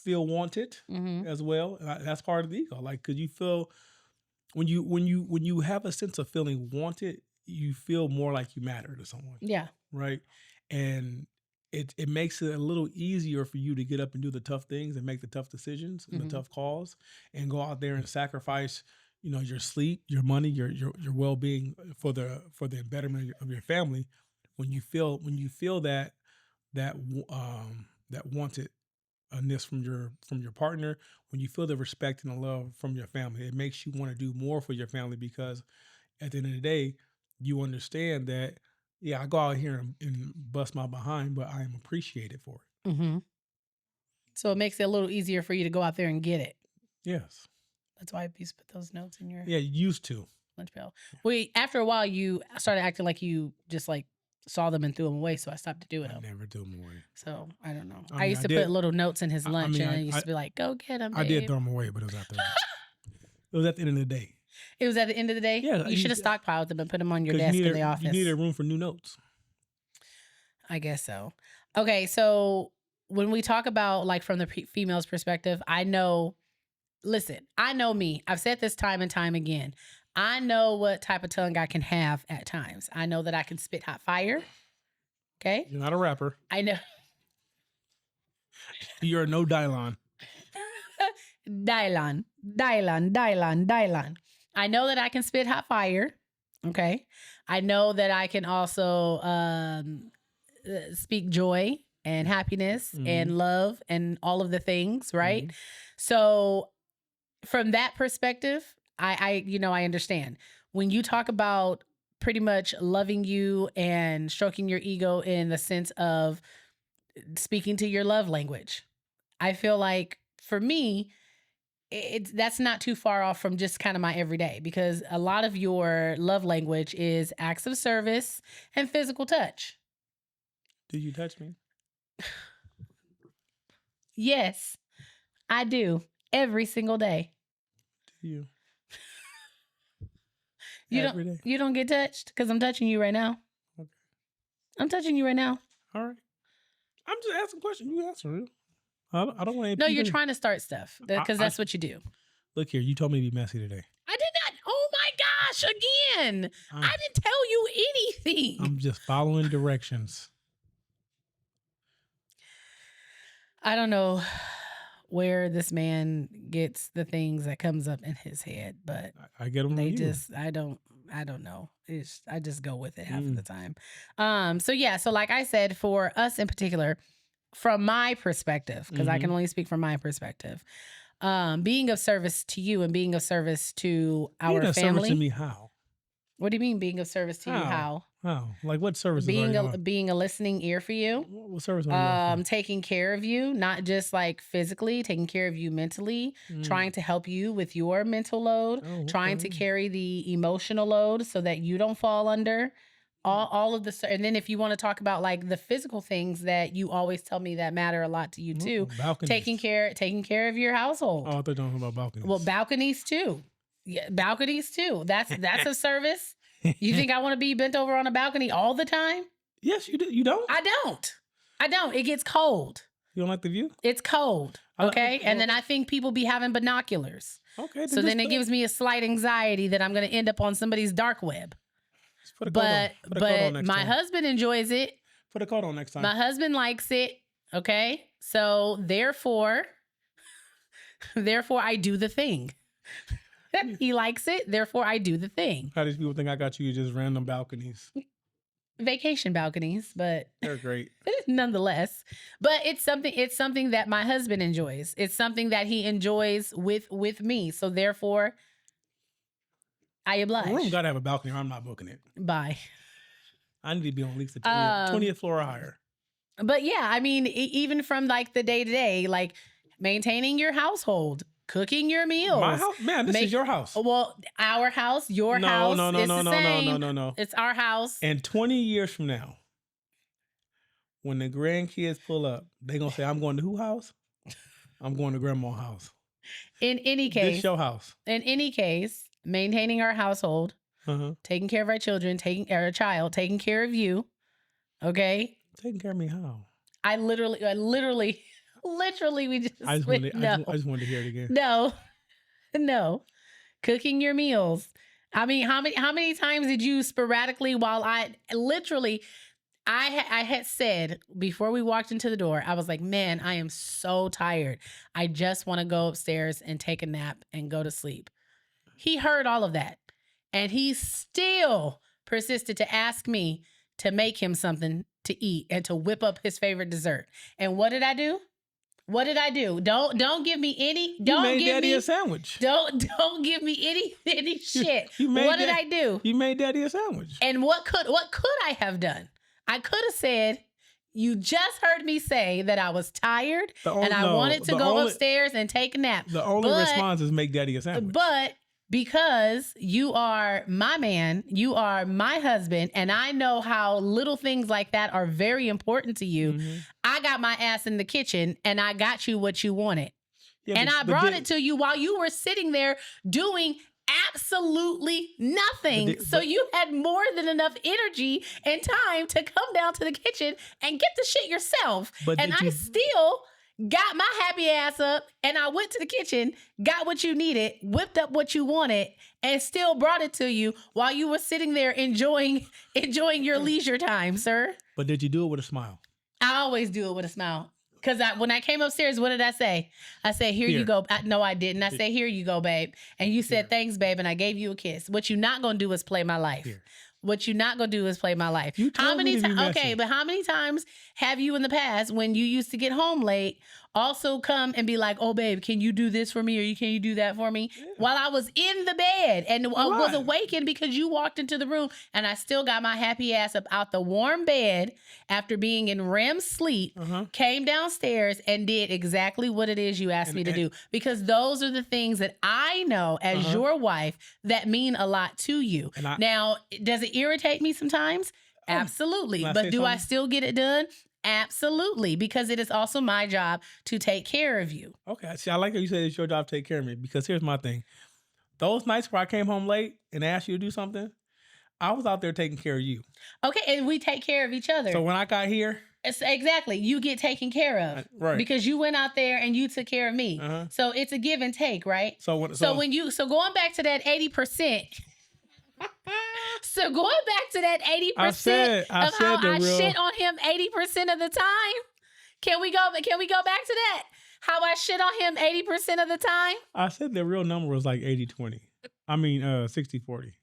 feel wanted as well. That's part of the ego. Like, because you feel when you have a sense of feeling wanted, you feel more like you matter to someone. Yeah. Right. And it makes it a little easier for you to get up and do the tough things and make the tough decisions and the tough calls and go out there and sacrifice, your sleep, your money, your well-being for the betterment of your family. When you feel that wantedness from your partner, when you feel the respect and the love from your family, it makes you want to do more for your family, because at the end of the day, you understand that, yeah, I go out here and bust my behind, but I am appreciated for it. So it makes it a little easier for you to go out there and get it. Yes. That's why I used to put those notes in your... Yeah, used to. Lunch pail. After a while, you started acting like you just like saw them and threw them away, so I stopped doing them. I never threw them away. So I don't know. I used to put little notes in his lunch, and I used to be like, "Go get them." I did throw them away, but it was at the end of the day. It was at the end of the day? Yeah. You should have stockpiled them and put them on your desk in the office. You needed room for new notes. I guess so. Okay, so when we talk about, like, from the female's perspective, I know me. I've said this time and time again. I know what type of tongue I can have at times. I know that I can spit hot fire. Okay? You're not a rapper. I know. You're no Dylon. Dylon. I know that I can spit hot fire. Okay. I know that I can also speak joy and happiness and love and all of the things, right? So from that perspective, I understand. When you talk about pretty much loving you and stroking your ego in the sense of speaking to your love language, I feel like for me, that's not too far off from just kind of my everyday, because a lot of your love language is acts of service and physical touch. Do you touch me? Yes, I do. Every single day. Do you? You don't get touched because I'm touching you right now. Okay. I'm touching you right now. All right. I'm just asking a question. You answer it. I don't want to. No, you're trying to start stuff because that's what you do. Look here, you told me to be messy today. I did not. Oh my gosh! Again, I didn't tell you anything. I'm just following directions. I don't know where this man gets the things that comes up in his head, but I get them. I don't know. I just go with it half of the time. So like I said, for us in particular, from my perspective, because I can only speak from my perspective, being of service to you and being of service to our family. Service to me, how? What do you mean being of service to you? How? How? Like what service? Being a listening ear for you. What service are you taking care of you, not just like physically, taking care of you mentally, trying to help you with your mental load, trying to carry the emotional load so that you don't fall under all of the. And then if you want to talk about like the physical things that you always tell me that matter a lot to you too, taking care of your household. Oh, I thought you were talking about balconies. Well, balconies too. Yeah, balconies too. That's a service. You think I want to be bent over on a balcony all the time? Yes, you do. You don't? I don't. It gets cold. You don't like the view? It's cold. Okay. And then I think people be having binoculars. Okay. So then it gives me a slight anxiety that I'm going to end up on somebody's dark web. But my husband enjoys it. Put a coat on next time. My husband likes it. Okay. So therefore I do the thing. He likes it, therefore I do the thing. How these people think I got you just random balconies? Vacation balconies, but they're great. Nonetheless. But it's something that my husband enjoys. It's something that he enjoys with me. So therefore, I oblige. The room gotta have a balcony or I'm not booking it. Bye. I need to be on at least the 20th floor or higher. But yeah, I mean, even from like the day to day, like maintaining your household, cooking your meals. My house, man, this is your house. Well, our house, your house. No. It's our house. And 20 years from now, when the grandkids pull up, they gonna say, "I'm going to who house?" I'm going to grandma's house. In any case. This your house. In any case, maintaining our household, taking care of our children, taking care of you. Okay? Taking care of me how? I literally, we just I just wanted to hear it again. No. Cooking your meals. I mean, how many times did you sporadically while I had said before we walked into the door, I was like, man, I am so tired. I just want to go upstairs and take a nap and go to sleep. He heard all of that. And he still persisted to ask me to make him something to eat and to whip up his favorite dessert. And what did I do? Don't give me any. Don't you made give Daddy me a sandwich. Don't give me any shit. What did I do? You made Daddy a sandwich. And what could I have done? I could have said, you just heard me say that I was tired and I wanted to go upstairs and take a nap. The only response is make Daddy a sandwich. But because you are my man, you are my husband, and I know how little things like that are very important to you, I got my ass in the kitchen and I got you what you wanted. Yeah, and I brought it to you while you were sitting there doing absolutely nothing. So you had more than enough energy and time to come down to the kitchen and get the shit yourself. And I still got my happy ass up and I went to the kitchen, got what you needed, whipped up what you wanted, and still brought it to you while you were sitting there enjoying your leisure time, sir. But did you do it with a smile? I always do it with a smile. Because when I came upstairs, what did I say? I said, here you go. No, I didn't. I said, here you go, babe. And you said, thanks, babe. And I gave you a kiss. What you're not going to do is play my life. What you're not going to do is play my life. How many times? Okay, but how many times have you in the past when you used to get home late also come and be like, oh, babe, can you do this for me? Or can you do that for me? Yeah. While I was in the bed and I was awakened because you walked into the room and I still got my happy ass up out the warm bed after being in REM sleep, came downstairs and did exactly what it is you asked me to do. Because those are the things that I know as your wife that mean a lot to you. Now, does it irritate me sometimes? Absolutely. But do I still get it done? Absolutely, because it is also my job to take care of you. Okay, see, I like how you said it's your job to take care of me, because here's my thing. Those nights where I came home late and asked you to do something, I was out there taking care of you. Okay, and we take care of each other. So when I got here... Exactly, you get taken care of. Right. Because you went out there and you took care of me. So it's a give and take, right? So going back to that 80%... So going back to that 80% of how I shit on him 80% of the time, can we go back to that? How I shit on him 80% of the time? I said the real number was like 80-20. I mean 60-40.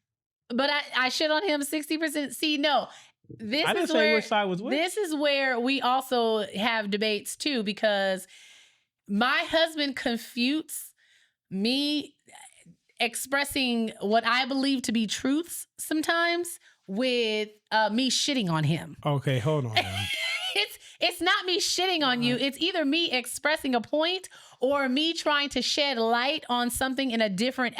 But I shit on him 60%. See, no. I didn't say which side was which. This is where we also have debates too, because my husband confutes me expressing what I believe to be truths sometimes with me shitting on him. Okay, hold on now. It's not me shitting on you. It's either me expressing a point or me trying to shed light on something at a different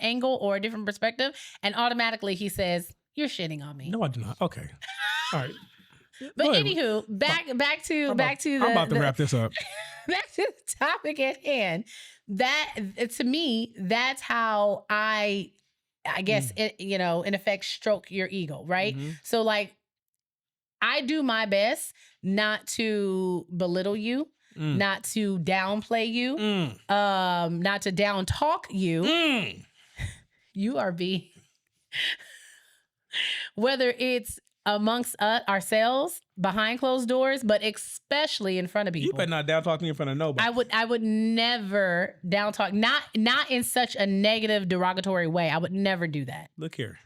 angle or a different perspective, and automatically he says, "You're shitting on me." No, I do not. Okay, all right. But anywho, back to the. I'm about to wrap this up. Back to the topic at hand. That, to me, that's how I guess it, in effect, stroke your ego, right? So like, I do my best not to belittle you, not to downplay you, not to down talk you. You are being, whether it's amongst ourselves behind closed doors, but especially in front of people. You better not down talk me in front of nobody. I would never down talk, not in such a negative, derogatory way. I would never do that. Look here.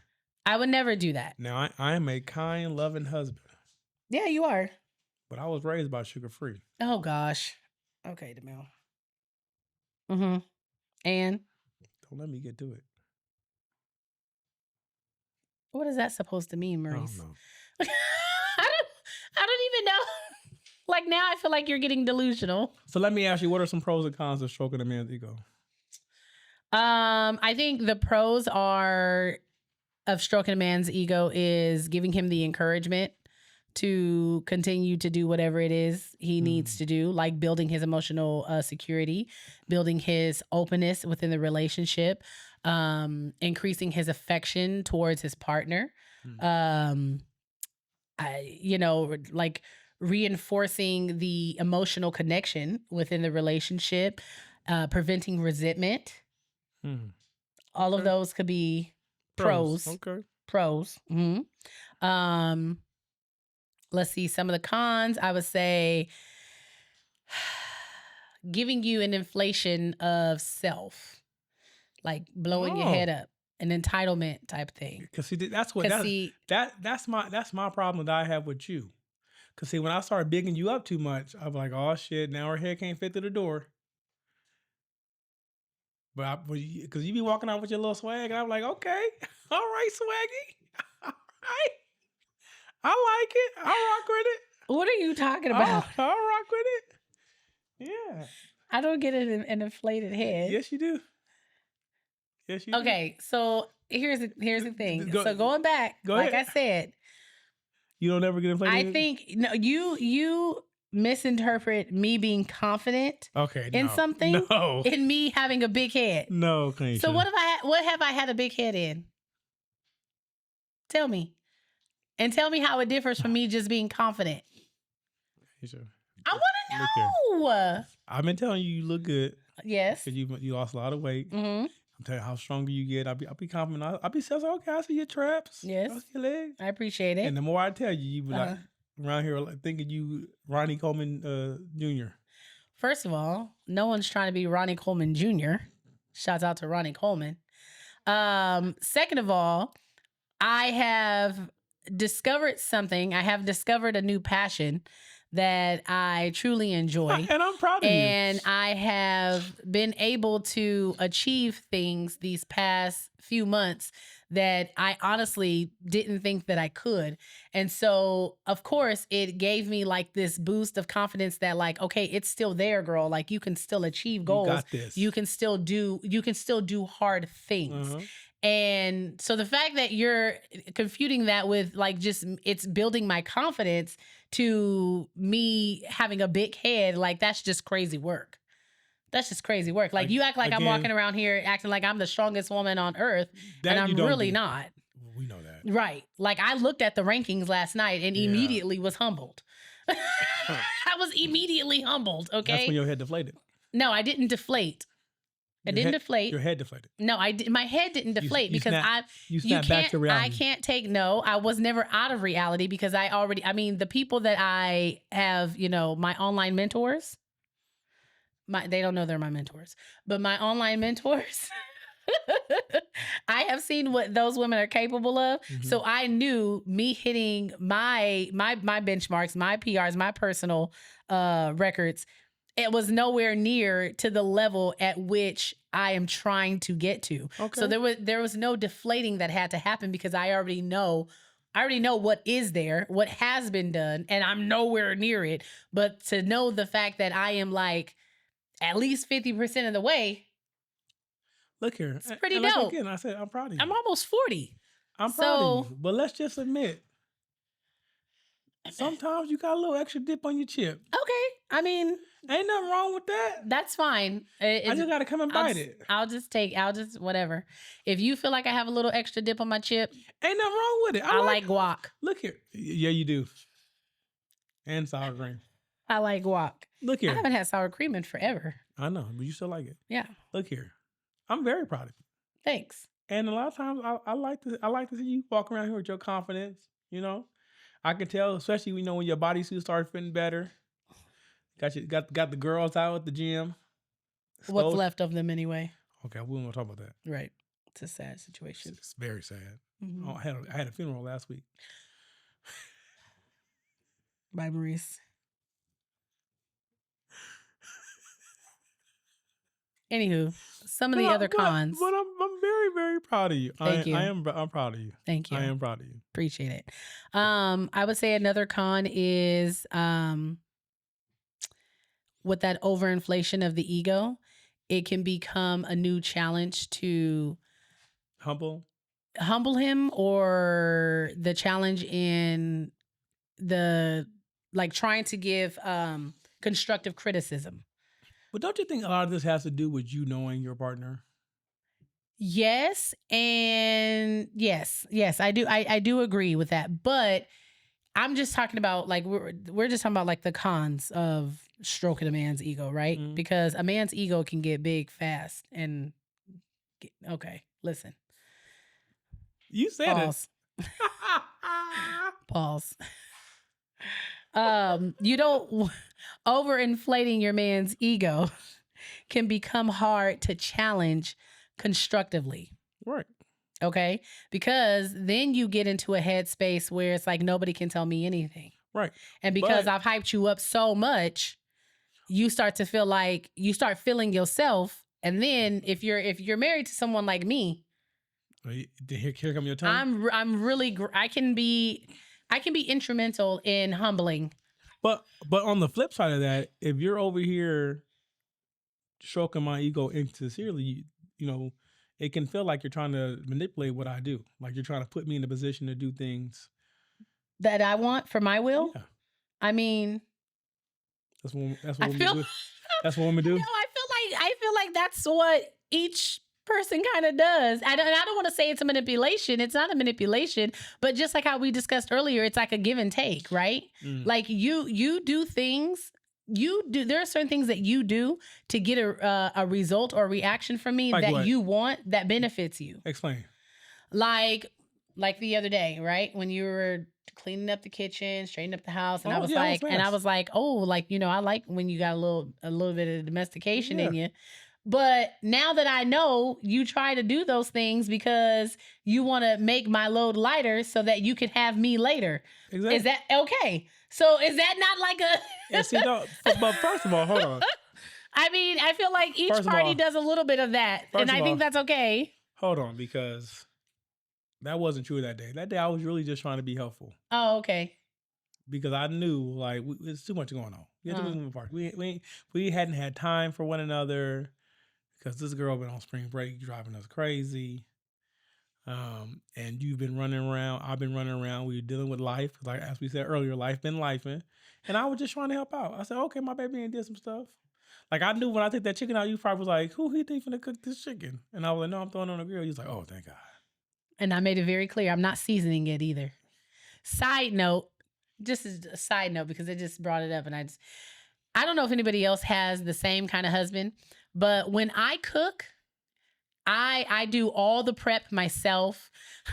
I would never do that. Now I am a kind, loving husband. Yeah, you are. But I was raised by sugar free. Oh gosh. Okay, DeMille. And don't let me get to it. What is that supposed to mean, Morice? I don't know. I don't even know. Like, now I feel like you're getting delusional. So let me ask you, what are some pros and cons of stroking a man's ego? I think the pros of stroking a man's ego is giving him the encouragement to continue to do whatever it is he needs to do, like building his emotional security, building his openness within the relationship, increasing his affection towards his partner, like reinforcing the emotional connection within the relationship, preventing resentment. All of those could be pros. Okay. Pros. Let's see some of the cons. I would say giving you an inflation of self, like blowing your head up, an entitlement type thing. Because see, that's my problem that I have with you. Because see, when I start bigging you up too much, I'm like, oh shit, now her head can't fit through the door. But because you be walking out with your little swag, and I'm like, okay, all right, swaggy, all right, I like it, I'll rock with it. What are you talking about? I'll rock with it. Yeah, I don't get an inflated head. Yes, you do. Yes, you do. Okay, so here's the thing. So going back, like I said, you don't ever get inflated. I think no, you misinterpret me being confident in something in me having a big head. No, Kynesha. So what have I had a big head in? Tell me. And tell me how it differs from me just being confident. I want to know. I've been telling you look good. Yes. Because you lost a lot of weight. I'm telling you how stronger you get. I'll be confident. I'll be saying, okay, I see your traps. Yes. I see your legs. I appreciate it. And the more I tell you, you be like around here like, thinking you Ronnie Coleman Jr. First of all, no one's trying to be Ronnie Coleman Jr. Shouts out to Ronnie Coleman. Second of all, I have discovered something. I have discovered a new passion that I truly enjoy. And I'm proud of you. And I have been able to achieve things these past few months that I honestly didn't think that I could. And so, of course, it gave me like this boost of confidence that like, okay, it's still there, girl. Like you can still achieve goals. You got this. You can still do hard things. And so the fact that you're confuting that with like just it's building my confidence to me having a big head, like that's just crazy work. That's just crazy work. Like you act like I'm walking around here acting like I'm the strongest woman on earth, and I'm really not. We know that. Right. Like I looked at the rankings last night and immediately was humbled. I was immediately humbled, okay? That's when your head deflated. No, I didn't deflate. Deflate. Your head deflated. No, my head didn't deflate because you snapped back to reality. I can't take no. I was never out of reality because the people that I have, my online mentors, they don't know they're my mentors, but my online mentors, I have seen what those women are capable of. So I knew me hitting my benchmarks, my PRs, my personal records, it was nowhere near to the level at which I am trying to get to. Okay. So there was no deflating that had to happen because I already know what is there, what has been done, and I'm nowhere near it. But to know the fact that I am like at least 50% of the way. Look here. It's pretty dope. Again, I said I'm proud of you. I'm almost 40. I'm proud of you. But let's just admit, sometimes you got a little extra dip on your chip. Okay. I mean, ain't nothing wrong with that. That's fine. I just got to come and bite it. I'll just whatever. If you feel like I have a little extra dip on my chip, ain't nothing wrong with it. I like guac. Look here. Yeah, you do. And sour cream. I like guac. Look here. I haven't had sour cream in forever. I know, but you still like it. Yeah. Look here. I'm very proud of you. Thanks. And a lot of times I like to see you walk around here with your confidence, I can tell, especially when your bodysuit starts fitting better. Got the girls out at the gym. What's left of them anyway? Okay, we won't talk about that. Right. It's a sad situation. It's very sad. Mm-hmm. Oh, I had a funeral last week. Bye, Morice. Anywho, some of the other cons. But I'm very, very proud of you. Thank you. I'm proud of you. Thank you. I am proud of you. Appreciate it. I would say another con is with that overinflation of the ego, it can become a new challenge to humble him, or the challenge in like trying to give constructive criticism. But don't you think a lot of this has to do with you knowing your partner? Yes, and yes, I do. I do agree with that, but I'm just talking about like we're just talking about like the cons of stroking a man's ego, right? Mhm. Because a man's ego can get big fast. And okay, listen, You said pause. it. Pause. You don't overinflating your man's ego can become hard to challenge constructively. Right. Okay. Because then you get into a headspace where it's like nobody can tell me anything. Right. And because I've hyped you up so much, you start to feel like you start feeling yourself. And then if you're married to someone like me, here come your tongue. I'm really I can be instrumental in humbling. But on the flip side of that, if you're over here stroking my ego insincerely, you know, it can feel like you're trying to manipulate what I do. Like you're trying to put me in a position to do things that I want for my will. Yeah. I mean, that's what women do. That's what women do. No, I feel like that's what each person kind of does. I don't want to say it's a manipulation. It's not a manipulation, but just like how we discussed earlier, it's like a give and take, right? Like you do things. There are certain things that you do to get a result or reaction from me like that what? You want that benefits you. Explain. Like the other day, right? When you were cleaning up the kitchen, straightening up the house, and I was like, oh, like, you know, I like when you got a little bit of domestication in you. But now that I know, you try to do those things because you want to make my load lighter so that you can have me later. Exactly. Is that okay? So is that not like a... Yeah, see, no, but first of all, hold on. I mean, I feel like each party does a little bit of that. And I think that's okay. Hold on, because that wasn't true that day. That day, I was really just trying to be helpful. Oh, okay. Because I knew, like, there's too much going on. We had too much moving parts. We hadn't had time for one another because this girl been on spring break driving us crazy. And you've been running around. I've been running around. We were dealing with life. Like, as we said earlier, life been lifing. And I was just trying to help out. I said, okay, my baby ain't did some stuff. Like, I knew when I took that chicken out, you probably was like, who he think finna cook this chicken? And I was like, no, I'm throwing it on the grill. He was like, oh, thank God. And I made it very clear, I'm not seasoning it either. Side note, just as a side note, because it just brought it up. And I don't know if anybody else has the same kind of husband, but when I cook, I do all the prep myself.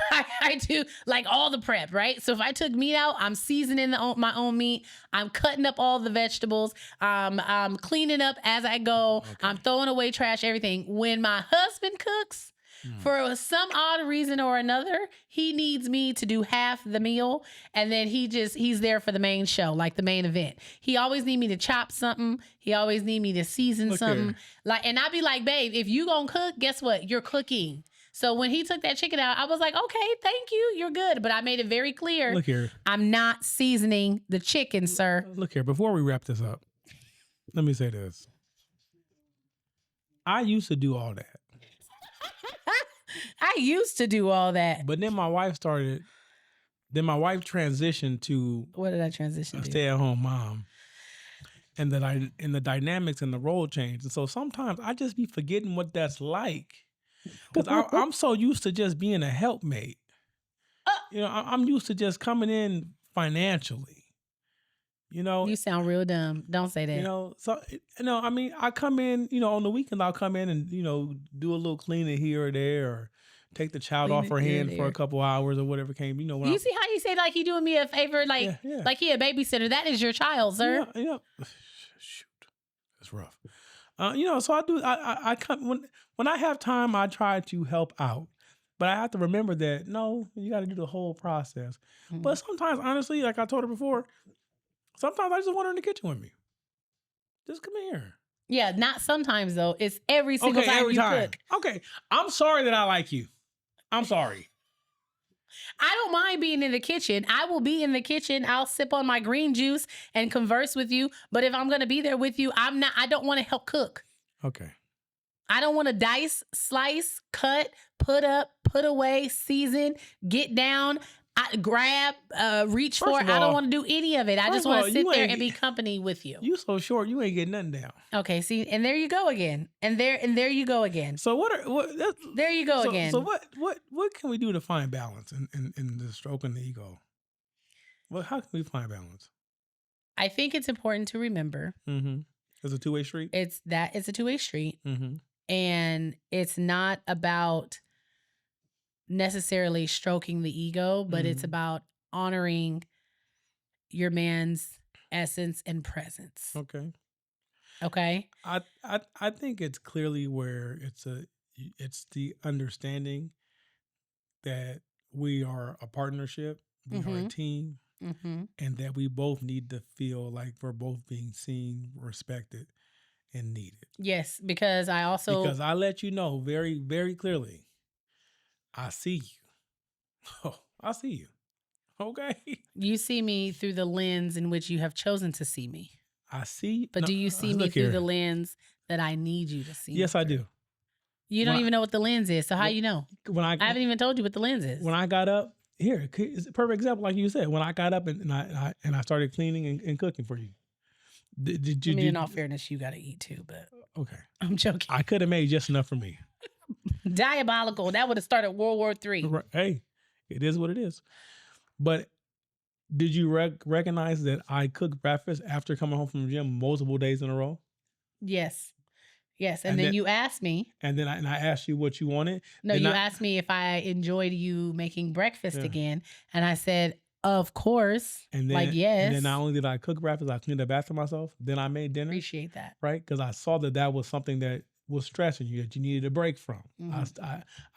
I do like all the prep, right? So if I took meat out, I'm seasoning my own meat. I'm cutting up all the vegetables. I'm cleaning up as I go. Okay. I'm throwing away trash, everything. When my husband cooks, for some odd reason or another, he needs me to do half the meal, and then he's there for the main show, like the main event. He always need me to chop something. He always need me to season something. Here. Like, and I'd be like, babe, if you gonna cook, guess what? You're cooking. So when he took that chicken out, I was like, okay, thank you, you're good. But I made it very clear. Look here, I'm not seasoning the chicken, sir. Look here, before we wrap this up, let me say this. I used to do all that. I used to do all that. But then my wife transitioned to... What did I transition to? A stay-at-home mom. And the dynamics and the role changed. And so sometimes I just be forgetting what that's like. Because I'm so used to just being a helpmate. You know, I'm used to just coming in financially. You know, you sound real dumb. Don't say that. You know, so I mean, I come in, you know, on the weekend I'll come in and, you know, do a little cleaning here or there, or take the child off her hand for a couple hours or whatever came. You know, when you see how you say like he doing me a favor, like like he a babysitter. That is your child, sir. Yeah. Shoot, that's rough. You know, so I do. I come when I have time, I try to help out. But I have to remember that no, you got to do the whole process. Mm-hmm. But sometimes, honestly, like I told her before. Sometimes I just want her in the kitchen with me. Just come here. Yeah, not sometimes though. It's every single time you cook. Okay, I'm sorry that I like you. I'm sorry. I don't mind being in the kitchen. I will be in the kitchen. I'll sip on my green juice and converse with you. But if I'm going to be there with you, I don't want to help cook. Okay. I don't want to dice, slice, cut, put up, put away, season, get down. grab, reach First for. of I don't all- want to do any of it. I first just of want all, to sit you there ain't and be get- company with you. You so short, you ain't getting nothing down. Okay, see, and there you go again. And there you go again. So There you go so, again. So what can we do to find balance in the stroking the ego? Well, how can we find balance? I think it's important to remember It's a two-way street. it's a two-way street. Mm-hmm. And it's not about necessarily stroking the ego, but it's about honoring your man's essence and presence. Okay. Okay. I think it's clearly where it's the understanding that we are a partnership, we are a team, and that we both need to feel like we're both being seen, respected, and needed. Yes, because I let you know very, very clearly, I see you. Oh, I see you. Okay. You see me through the lens in which you have chosen to see me. I see. But do you see me through the lens that I need you to see? Yes, me I through? do. You don't even know what the lens is. So how you know? I haven't even told you what the lens is. When I got up, here, it's a perfect example, like you said. When I got up and I started cleaning and cooking for you. Did you? In all fairness, you got to eat too, but okay. I'm joking. I could have made just enough for me. Diabolical. That would have started World War III. Hey, it is what it is. But did you recognize that I cooked breakfast after coming home from the gym multiple days in a row? Yes. Yes. And then you asked me. And then I asked you what you wanted. No, you asked me if I enjoyed you making breakfast again. And I said, of course. And then, yes. And then not only did I cook breakfast, I cleaned up after myself. Then I made dinner. Appreciate that. Right? Because I saw that was something that was stressing you, that you needed a break from.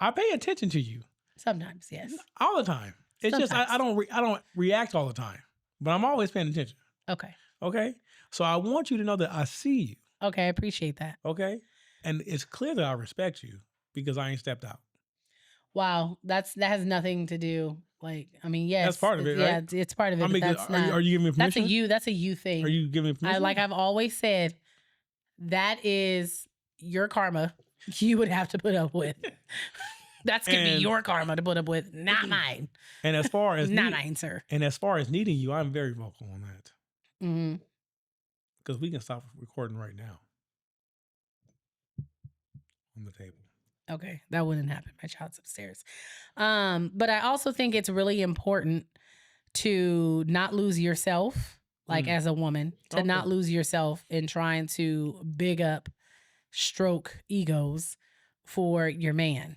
I pay attention to you. Sometimes, yes. All the time. It's Sometimes. just I don't react all the time, but I'm always paying attention. Okay. Okay. So I want you to know that I see you. Okay, I appreciate that. Okay. And it's clear that I respect you because I ain't stepped out. Wow, that has nothing to do. Yes, that's part of it, right? Yeah, it's part of it. But that's not. Are you giving me permission? That's a you thing. Are you giving me permission? I've always said, that is your karma. You would have to put up with. That's gonna be your karma to put up with, not mine. And as far as not mine, sir. And as far as needing you, I'm very vocal on that. Mm-hmm. Because we can stop recording right now. On the table. Okay, that wouldn't happen. My child's upstairs. But I also think it's really important to not lose yourself, as a woman, to not lose yourself in trying to big up, stroke egos for your man.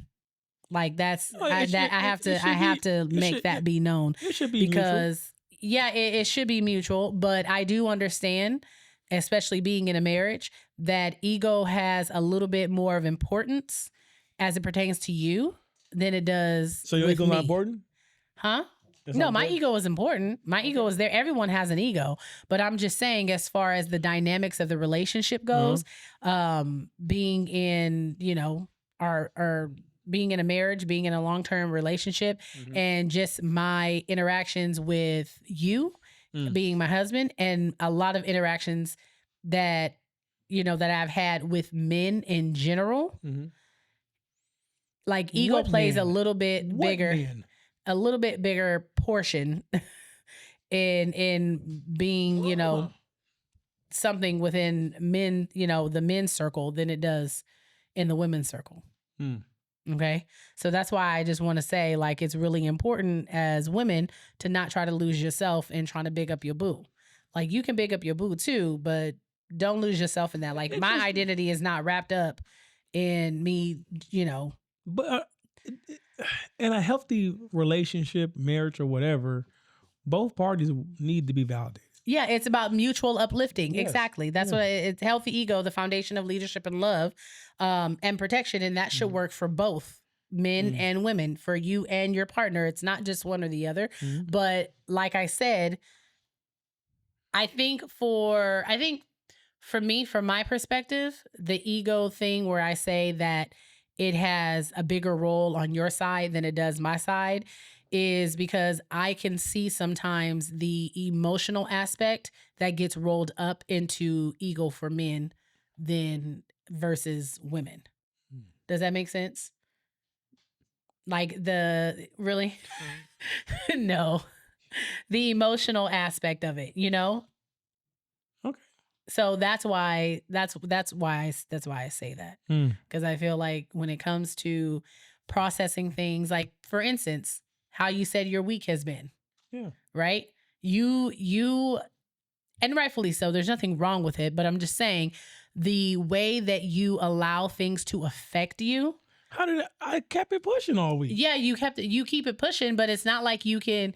I have to make that be known. It should be because mutual. It should be mutual. But I do understand, especially being in a marriage, that ego has a little bit more of importance as it pertains to you than it does. So your ego not important? Huh? No, my ego is important. My ego is there. Everyone has an ego, but I'm just saying, as far as the dynamics of the relationship goes, being in, our being in a marriage, being in a long-term relationship, and just my interactions with you, being my husband, and a lot of interactions that I've had with men in general. Ego plays a little bit bigger portion in being, something within men, the men's circle than it does in the women's circle. Okay. So that's why I just want to say, it's really important as women to not try to lose yourself in trying to big up your boo. You can big up your boo too, but don't lose yourself in that. My identity is not wrapped up in me, But in a healthy relationship, marriage, or whatever, both parties need to be validated. Yeah, it's about mutual uplifting. Yes. Exactly. That's what it's healthy ego, the foundation of leadership and love, and protection. And that should work for both men and women, for you and your partner. It's not just one or the other. But like I said, I think for me, from my perspective, the ego thing where I say that it has a bigger role on your side than it does my side is because I can see sometimes the emotional aspect that gets rolled up into ego for men than versus women. Does that make sense? Like really, no, the emotional aspect of it, Okay. So that's why I say that, because I feel like when it comes to processing things, like for instance, how you said your week has been, right? You and rightfully so. There's nothing wrong with it, but I'm just saying the way that you allow things to affect you. How did I kept it pushing all week? Yeah, you keep it pushing, but it's not like you can.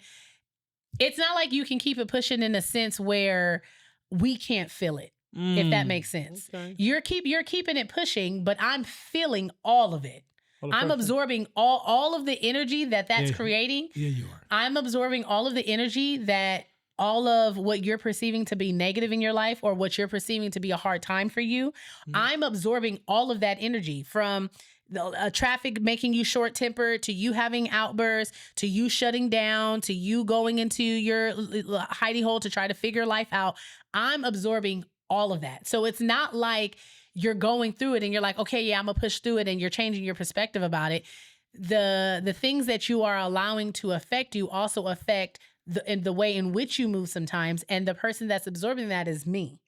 It's not like you can keep it pushing in a sense where we can't feel it. If that makes sense. Okay. You're keeping it pushing, but I'm feeling all of it. I'm absorbing all of the energy that's creating. Yeah, you are. I'm absorbing all of the energy that all of what you're perceiving to be negative in your life or what you're perceiving to be a hard time for you. I'm absorbing all of that energy, from the traffic making you short-tempered, to you having outbursts, to you shutting down, to you going into your hidey hole to try to figure life out. I'm absorbing all of that. So it's not like you're going through it and you're like, okay, yeah, I'm gonna push through it, and you're changing your perspective about it. The things that you are allowing to affect you also affect the way in which you move sometimes. And the person that's absorbing that is me.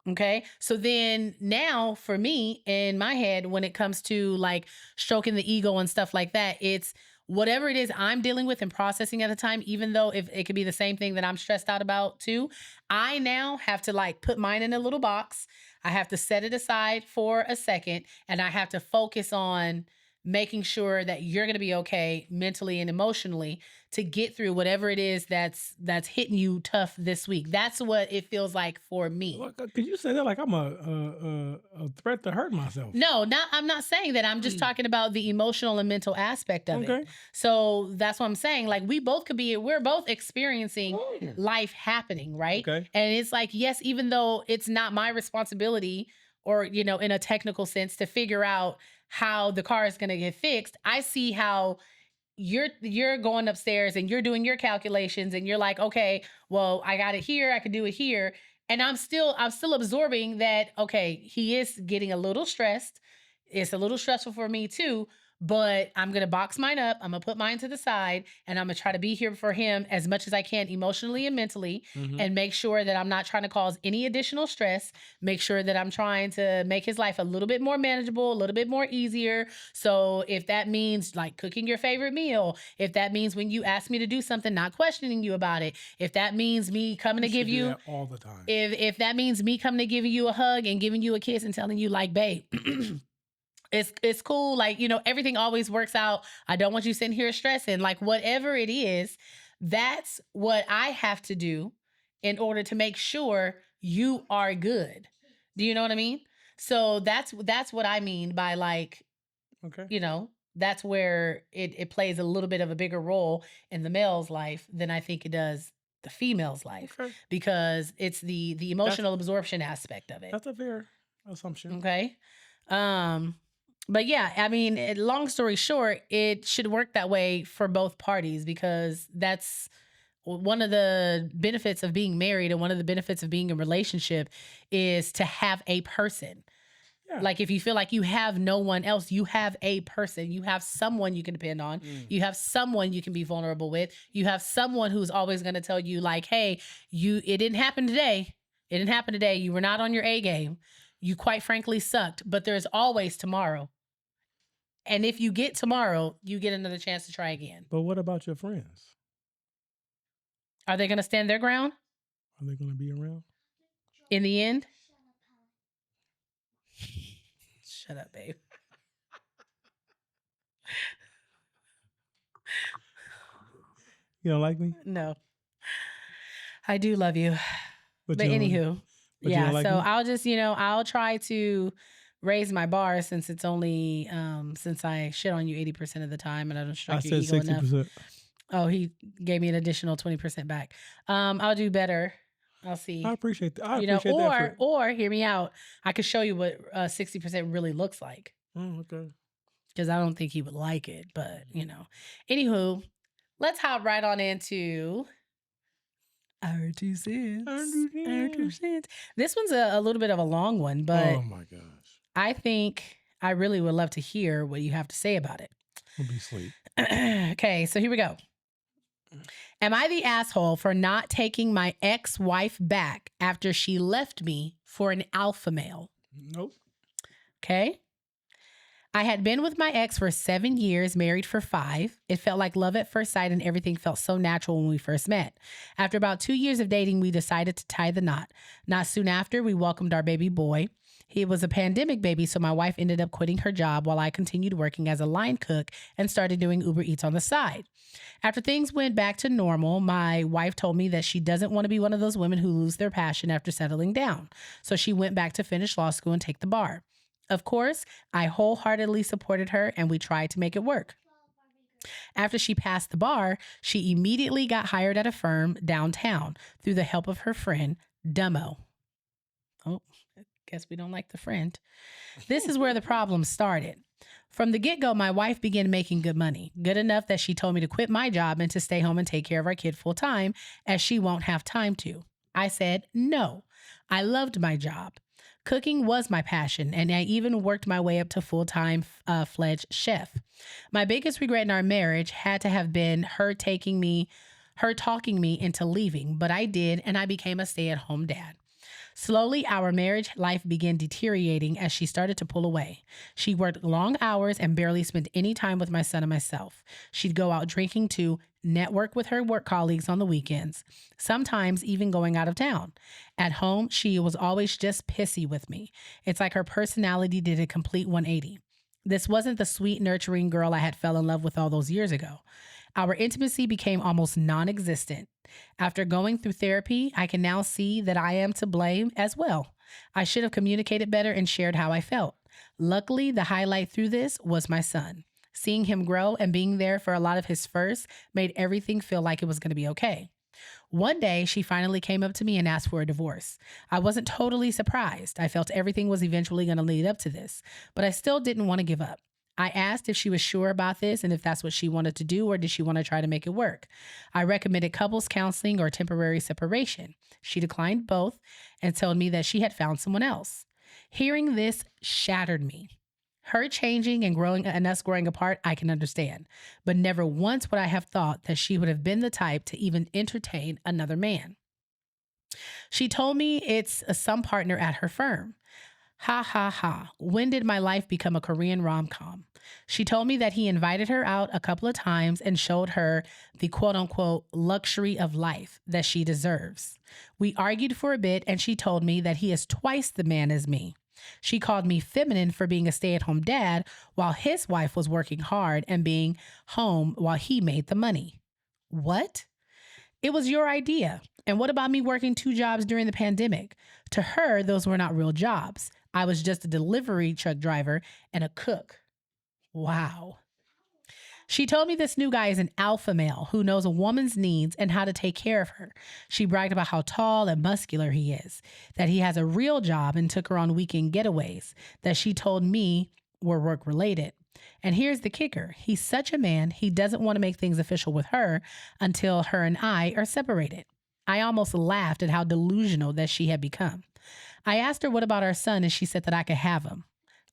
Okay. So then now for me in my head, when it comes to like stroking the ego and stuff like that, it's whatever it is I'm dealing with and processing at the time, even though if it could be the same thing that I'm stressed out about too, I now have to like put mine in a little box. I have to set it aside for a second, and I have to focus on making sure that you're going to be okay mentally and emotionally to get through whatever it is that's hitting you tough this week. That's what it feels like for me. Well, could you say that like I'm a threat to hurt myself? No, I'm not saying that. I'm just talking about the emotional and mental aspect of it. So that's what I'm saying. Like we're both experiencing life happening, right? Okay. And it's like, yes, even though it's not my responsibility or, in a technical sense to figure out how the car is going to get fixed, I see how you're going upstairs and you're doing your calculations and you're like, okay, well, I got it here, I could do it here. And I'm still absorbing that, okay, he is getting a little stressed. It's a little stressful for me too, but I'm going to box mine up. I'm going to put mine to the side, and I'm going to try to be here for him as much as I can emotionally and mentally, and make sure that I'm not trying to cause any additional stress, make sure that I'm trying to make his life a little bit more manageable, a little bit more easier. So if that means like cooking your favorite meal, if that means when you ask me to do something, not questioning you about it, if that means me coming to give you all the time, if that means me coming to giving you a hug and giving you a kiss and telling you like, babe, it's cool. Like, everything always works out. I don't want you sitting here stressing. Like whatever it is, that's what I have to do in order to make sure you are good. Do you know what I mean? So that's what I mean by like, that's where it plays a little bit of a bigger role in the male's life than I think it does the female's life, because it's the emotional absorption aspect of it. That's a fair assumption. Okay. But yeah, I mean, long story short, it should work that way for both parties, because that's one of the benefits of being married, and one of the benefits of being in a relationship is to have a person. Yeah. Like if you feel like you have no one else, you have a person. You have someone you can depend on. You have someone you can be vulnerable with. You have someone who's always going to tell you like, hey, it didn't happen today. It didn't happen today. You were not on your A game. You quite frankly sucked, but there's always tomorrow. And if you get tomorrow, you get another chance to try again. But what about your friends? Are they going to stand their ground? Are they going to be around? In the end? Shut up, babe. You don't like me? No. I do love you. But anywho. Yeah, like so me? I'll just, I'll try to raise my bar, since it's only since I shit on you 80% of the time and I don't strike your ego 60%. Enough. Oh, he gave me an additional 20% back. I'll do better. I'll see. I appreciate that. I appreciate that. Or hear me out. I could show you what 60% really looks like. Oh, okay. Because I don't think he would like it, but Anywho, let's hop right on into our 2 cents. Our 2 cents. This one's a little bit of a long one, but oh my gosh. I think I really would love to hear what you have to say about it. We'll be asleep. Okay, so here we go. Am I the asshole for not taking my ex-wife back after she left me for an alpha male? Nope. Okay. I had been with my ex for 7 years, married for 5. It felt like love at first sight and everything felt so natural when we first met. After about 2 years of dating, we decided to tie the knot. Not soon after, we welcomed our baby boy. He was a pandemic baby, so my wife ended up quitting her job while I continued working as a line cook and started doing Uber Eats on the side. After things went back to normal, my wife told me that she doesn't want to be one of those women who lose their passion after settling down. So she went back to finish law school and take the bar. Of course, I wholeheartedly supported her and we tried to make it work. After she passed the bar, she immediately got hired at a firm downtown through the help of her friend, Dummo. Oh, I guess we don't like the friend. This is where the problem started. From the get-go, my wife began making good money, good enough that she told me to quit my job and to stay home and take care of our kid full time, as she won't have time to. I said no. I loved my job. Cooking was my passion, and I even worked my way up to full-time fledged chef. My biggest regret in our marriage had to have been her talking me into leaving, but I did, and I became a stay-at-home dad. Slowly, our marriage life began deteriorating as she started to pull away. She worked long hours and barely spent any time with my son and myself. She'd go out drinking to network with her work colleagues on the weekends, sometimes even going out of town. At home, she was always just pissy with me. It's like her personality did a complete 180. This wasn't the sweet, nurturing girl I had fell in love with all those years ago. Our intimacy became almost non-existent. After going through therapy, I can now see that I am to blame as well. I should have communicated better and shared how I felt. Luckily, the highlight through this was my son. Seeing him grow and being there for a lot of his firsts made everything feel like it was going to be okay. One day, she finally came up to me and asked for a divorce. I wasn't totally surprised. I felt everything was eventually going to lead up to this, but I still didn't want to give up. I asked if she was sure about this and if that's what she wanted to do, or did she want to try to make it work. I recommended couples counseling or temporary separation. She declined both and told me that she had found someone else. Hearing this shattered me. Her changing and growing and us growing apart, I can understand, but never once would I have thought that she would have been the type to even entertain another man. She told me it's some partner at her firm. Ha ha ha. When did my life become a Korean rom-com? She told me that he invited her out a couple of times and showed her the quote unquote luxury of life that she deserves. We argued for a bit and she told me that he is twice the man as me. She called me feminine for being a stay-at-home dad while his wife was working hard and being home while he made the money. What? It was your idea. And what about me working 2 jobs during the pandemic? To her, those were not real jobs. I was just a delivery truck driver and a cook. Wow. She told me this new guy is an alpha male who knows a woman's needs and how to take care of her. She bragged about how tall and muscular he is, that he has a real job and took her on weekend getaways that she told me were work related. And here's the kicker. He's such a man, he doesn't want to make things official with her until her and I are separated. I almost laughed at how delusional that she had become. I asked her what about our son, and she said that I could have him.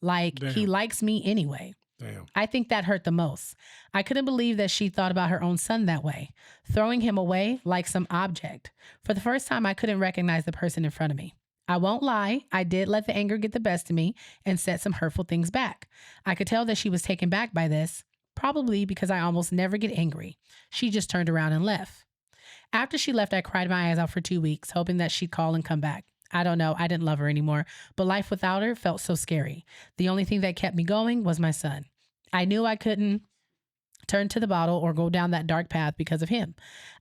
Like, Damn. He likes me anyway. Damn. I think that hurt the most. I couldn't believe that she thought about her own son that way, throwing him away like some object. For the first time, I couldn't recognize the person in front of me. I won't lie, I did let the anger get the best of me and said some hurtful things back. I could tell that she was taken back by this, probably because I almost never get angry. She just turned around and left. After she left, I cried my eyes out for 2 weeks, hoping that she'd call and come back. I don't know, I didn't love her anymore, but life without her felt so scary. The only thing that kept me going was my son. I knew I couldn't turn to the bottle or go down that dark path because of him.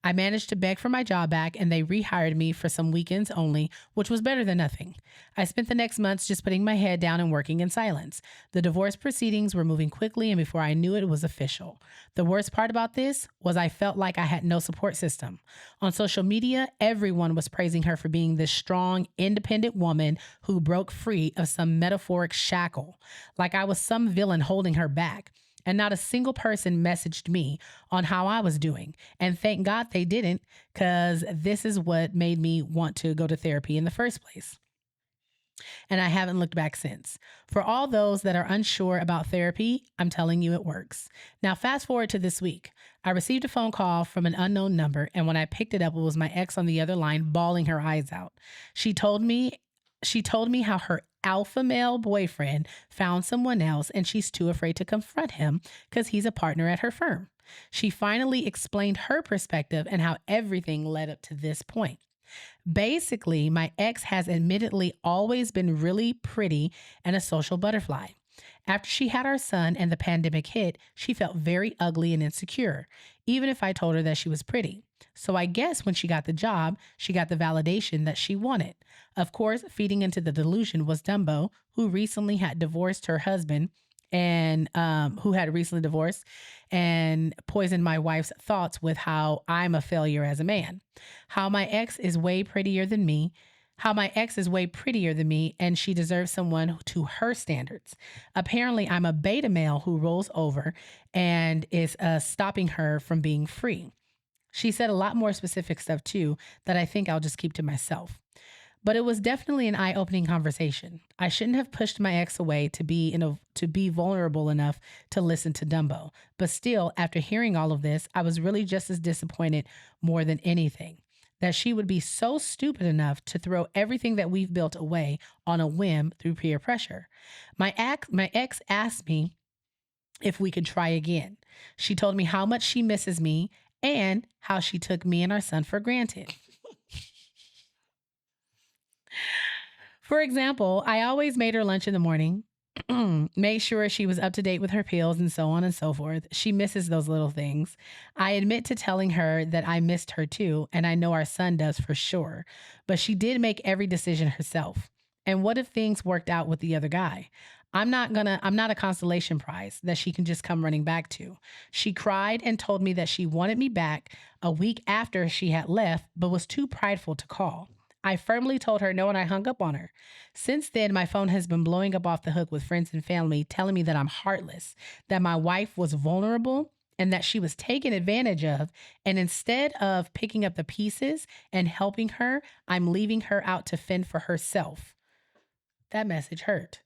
I managed to beg for my job back and they rehired me for some weekends only, which was better than nothing. I spent the next months just putting my head down and working in silence. The divorce proceedings were moving quickly and before I knew it, it was official. The worst part about this was I felt like I had no support system. On social media, everyone was praising her for being this strong, independent woman who broke free of some metaphoric shackle, like I was some villain holding her back. And not a single person messaged me on how I was doing. And thank God they didn't, because this is what made me want to go to therapy in the first place. And I haven't looked back since. For all those that are unsure about therapy, I'm telling you it works. Now, fast forward to this week. I received a phone call from an unknown number, and when I picked it up, it was my ex on the other line bawling her eyes out. She told me how her alpha male boyfriend found someone else and she's too afraid to confront him because he's a partner at her firm. She finally explained her perspective and how everything led up to this point. Basically, my ex has admittedly always been really pretty and a social butterfly. After she had our son and the pandemic hit, she felt very ugly and insecure, even if I told her that she was pretty. So I guess when she got the job, she got the validation that she wanted. Of course, feeding into the delusion was Dumbo, who recently had divorced her husband and poisoned my wife's thoughts with how I'm a failure as a man. How my ex is way prettier than me and she deserves someone to her standards. Apparently, I'm a beta male who rolls over and is stopping her from being free. She said a lot more specific stuff too that I think I'll just keep to myself. But it was definitely an eye-opening conversation. I shouldn't have pushed my ex away to be vulnerable enough to listen to Dumbo. But still, after hearing all of this, I was really just as disappointed more than anything that she would be so stupid enough to throw everything that we've built away on a whim through peer pressure. My ex asked me if we could try again. She told me how much she misses me and how she took me and our son for granted. For example, I always made her lunch in the morning, made sure she was up to date with her pills and so on and so forth. She misses those little things. I admit to telling her that I missed her too, and I know our son does for sure. But she did make every decision herself. And what if things worked out with the other guy? I'm not a consolation prize that she can just come running back to. She cried and told me that she wanted me back a week after she had left, but was too prideful to call. I firmly told her no and I hung up on her. Since then, my phone has been blowing up off the hook with friends and family telling me that I'm heartless, that my wife was vulnerable, and that she was taken advantage of. And instead of picking up the pieces and helping her, I'm leaving her out to fend for herself. That message hurt.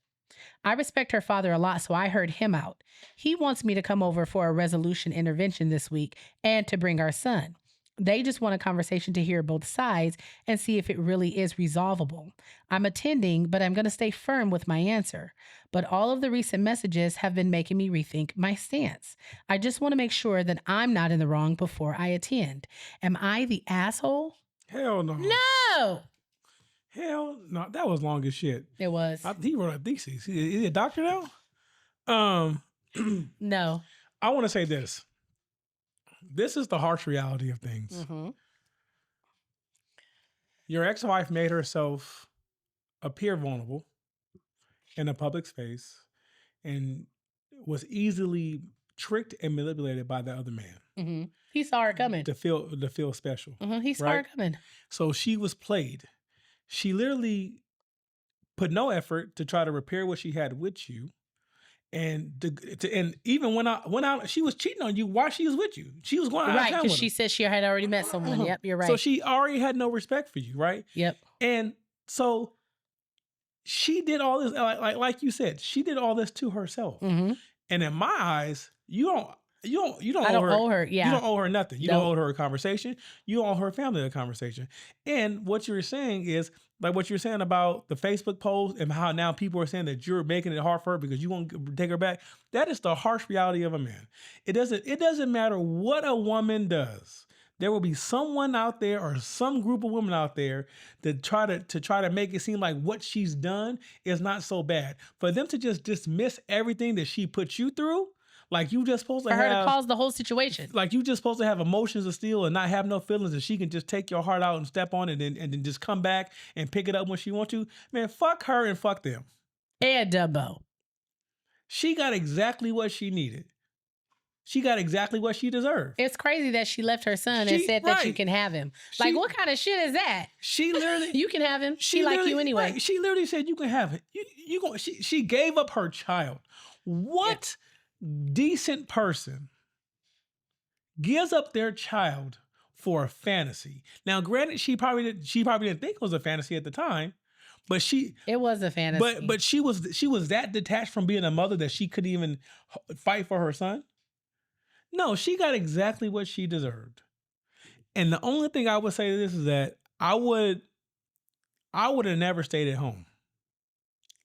I respect her father a lot, so I heard him out. He wants me to come over for a resolution intervention this week and to bring our son. They just want a conversation to hear both sides and see if it really is resolvable. I'm attending, but I'm going to stay firm with my answer. But all of the recent messages have been making me rethink my stance. I just want to make sure that I'm not in the wrong before I attend. Am I the asshole? Hell no. No! Hell no. That was long as shit. It was. He wrote a thesis. Is he a doctor now? No. I want to say this. This is the harsh reality of things. Mm-hmm. Your ex-wife made herself appear vulnerable in a public space and was easily tricked and manipulated by the other man. Mm-hmm. He saw her coming. To feel special. Mm-hmm. He saw her coming. So she was played. She literally put no effort to try to repair what she had with you. And even when out, she was cheating on you while she was with you. She was going out right because she said she had already met someone. Yep, you're right. So she already had no respect for you, right? Yep. And so she did all this, like you said, she did all this to herself. Mm-hmm. And in my eyes, you don't owe her. Yeah. You don't owe her nothing. You don't owe her a conversation. You owe her family a conversation. And what you're saying is, like what you're saying about the Facebook post and how now people are saying that you're making it hard for her because you won't take her back. That is the harsh reality of a man. It doesn't matter what a woman does. There will be someone out there or some group of women out there that try to make it seem like what she's done is not so bad. For them to just dismiss everything that she put you through, like you just supposed to for her to cause the whole situation. Like you just supposed to have emotions of steel and not have no feelings, and she can just take your heart out and step on it and then just come back and pick it up when she wants to. Man, fuck her and fuck them. And Dumbo. She got exactly what she needed. She got exactly what she deserved. It's crazy that she left her son and said that you can have him. Like, what kind of shit is that? She literally... You can have him. She like you anyway. Right, she literally said you can have it. She gave up her child. What decent person gives up their child for a fantasy? Now, granted, she probably didn't think it was a fantasy at the time, It was a fantasy. But she was that detached from being a mother that she couldn't even fight for her son. No, she got exactly what she deserved. And the only thing I would say to this is that I would have never stayed at home.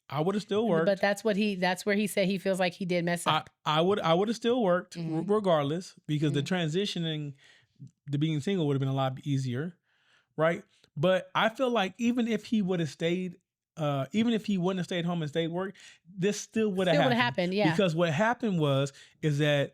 I would have still worked. But that's where he said he feels like he did mess up. I would have still worked regardless, because the transitioning to being single would have been a lot easier, right? But I feel like even if he would have stayed, even if he wouldn't have stayed home and stayed work, this still would have happened. Yeah. Because what happened is that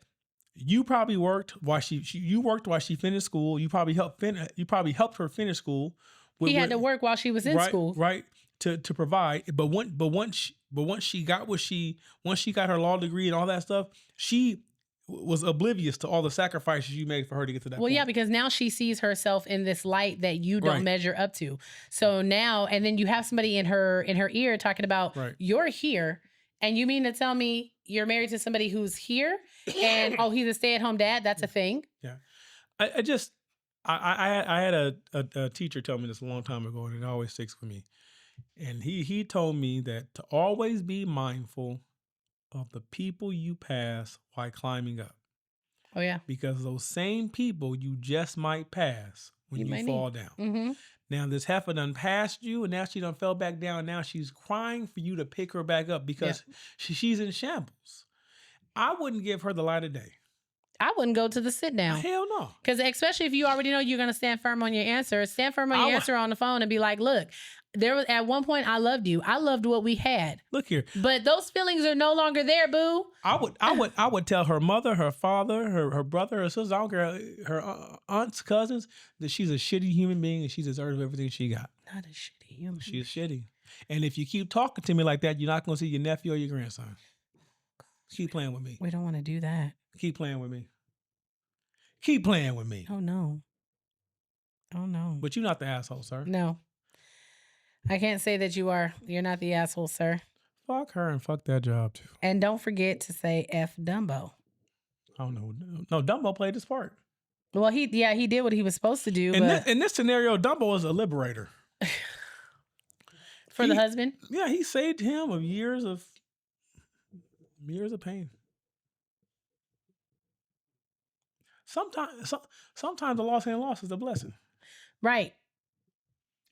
you probably worked while you worked while she finished school. You probably helped her finish school. He had to work while she was in school, right? To provide. But once she got her law degree and all that stuff, she was oblivious to all the sacrifices you made for her to get to that point. Well, yeah, because now she sees herself in this light that you don't measure up to. So now, and then you have somebody in her ear talking about, you're here, and you mean to tell me you're married to somebody who's here, and he's a stay-at-home dad? That's a thing. Yeah, I had a teacher tell me this a long time ago, and it always sticks with me. And he told me that to always be mindful of the people you pass while climbing up. Oh, yeah. Because those same people you just might pass when you fall down. Mm-hmm. Now, this heifer done passed you, and now she done fell back down. Now she's crying for you to pick her back up because she's in shambles. I wouldn't give her the light of day. I wouldn't go to the sit down. Hell no. Because especially if you already know you're going to stand firm on your answer, answer on the phone and be like, look, there was at one point I loved you. I loved what we had. Look here. But those feelings are no longer there, boo. I would tell her mother, her father, her brother, her sister, I don't care, her aunts, cousins, that she's a shitty human being and she deserves everything she got. Not a shitty human. She's shitty. And if you keep talking to me like that, you're not going to see your nephew or your grandson. Keep playing with me. We don't want to do that. Keep playing with me. Keep playing with me. Oh, no. Oh, no. But you're not the asshole, sir. No. I can't say that you are. You're not the asshole, sir. Fuck her and fuck that job, too. And don't forget to say F Dumbo. I don't know. No, Dumbo played his part. Well, he did what he was supposed to do. In this scenario, Dumbo was a liberator. For the husband? Yeah, he saved him of years of pain. Sometimes the loss ain't loss is a blessing. Right.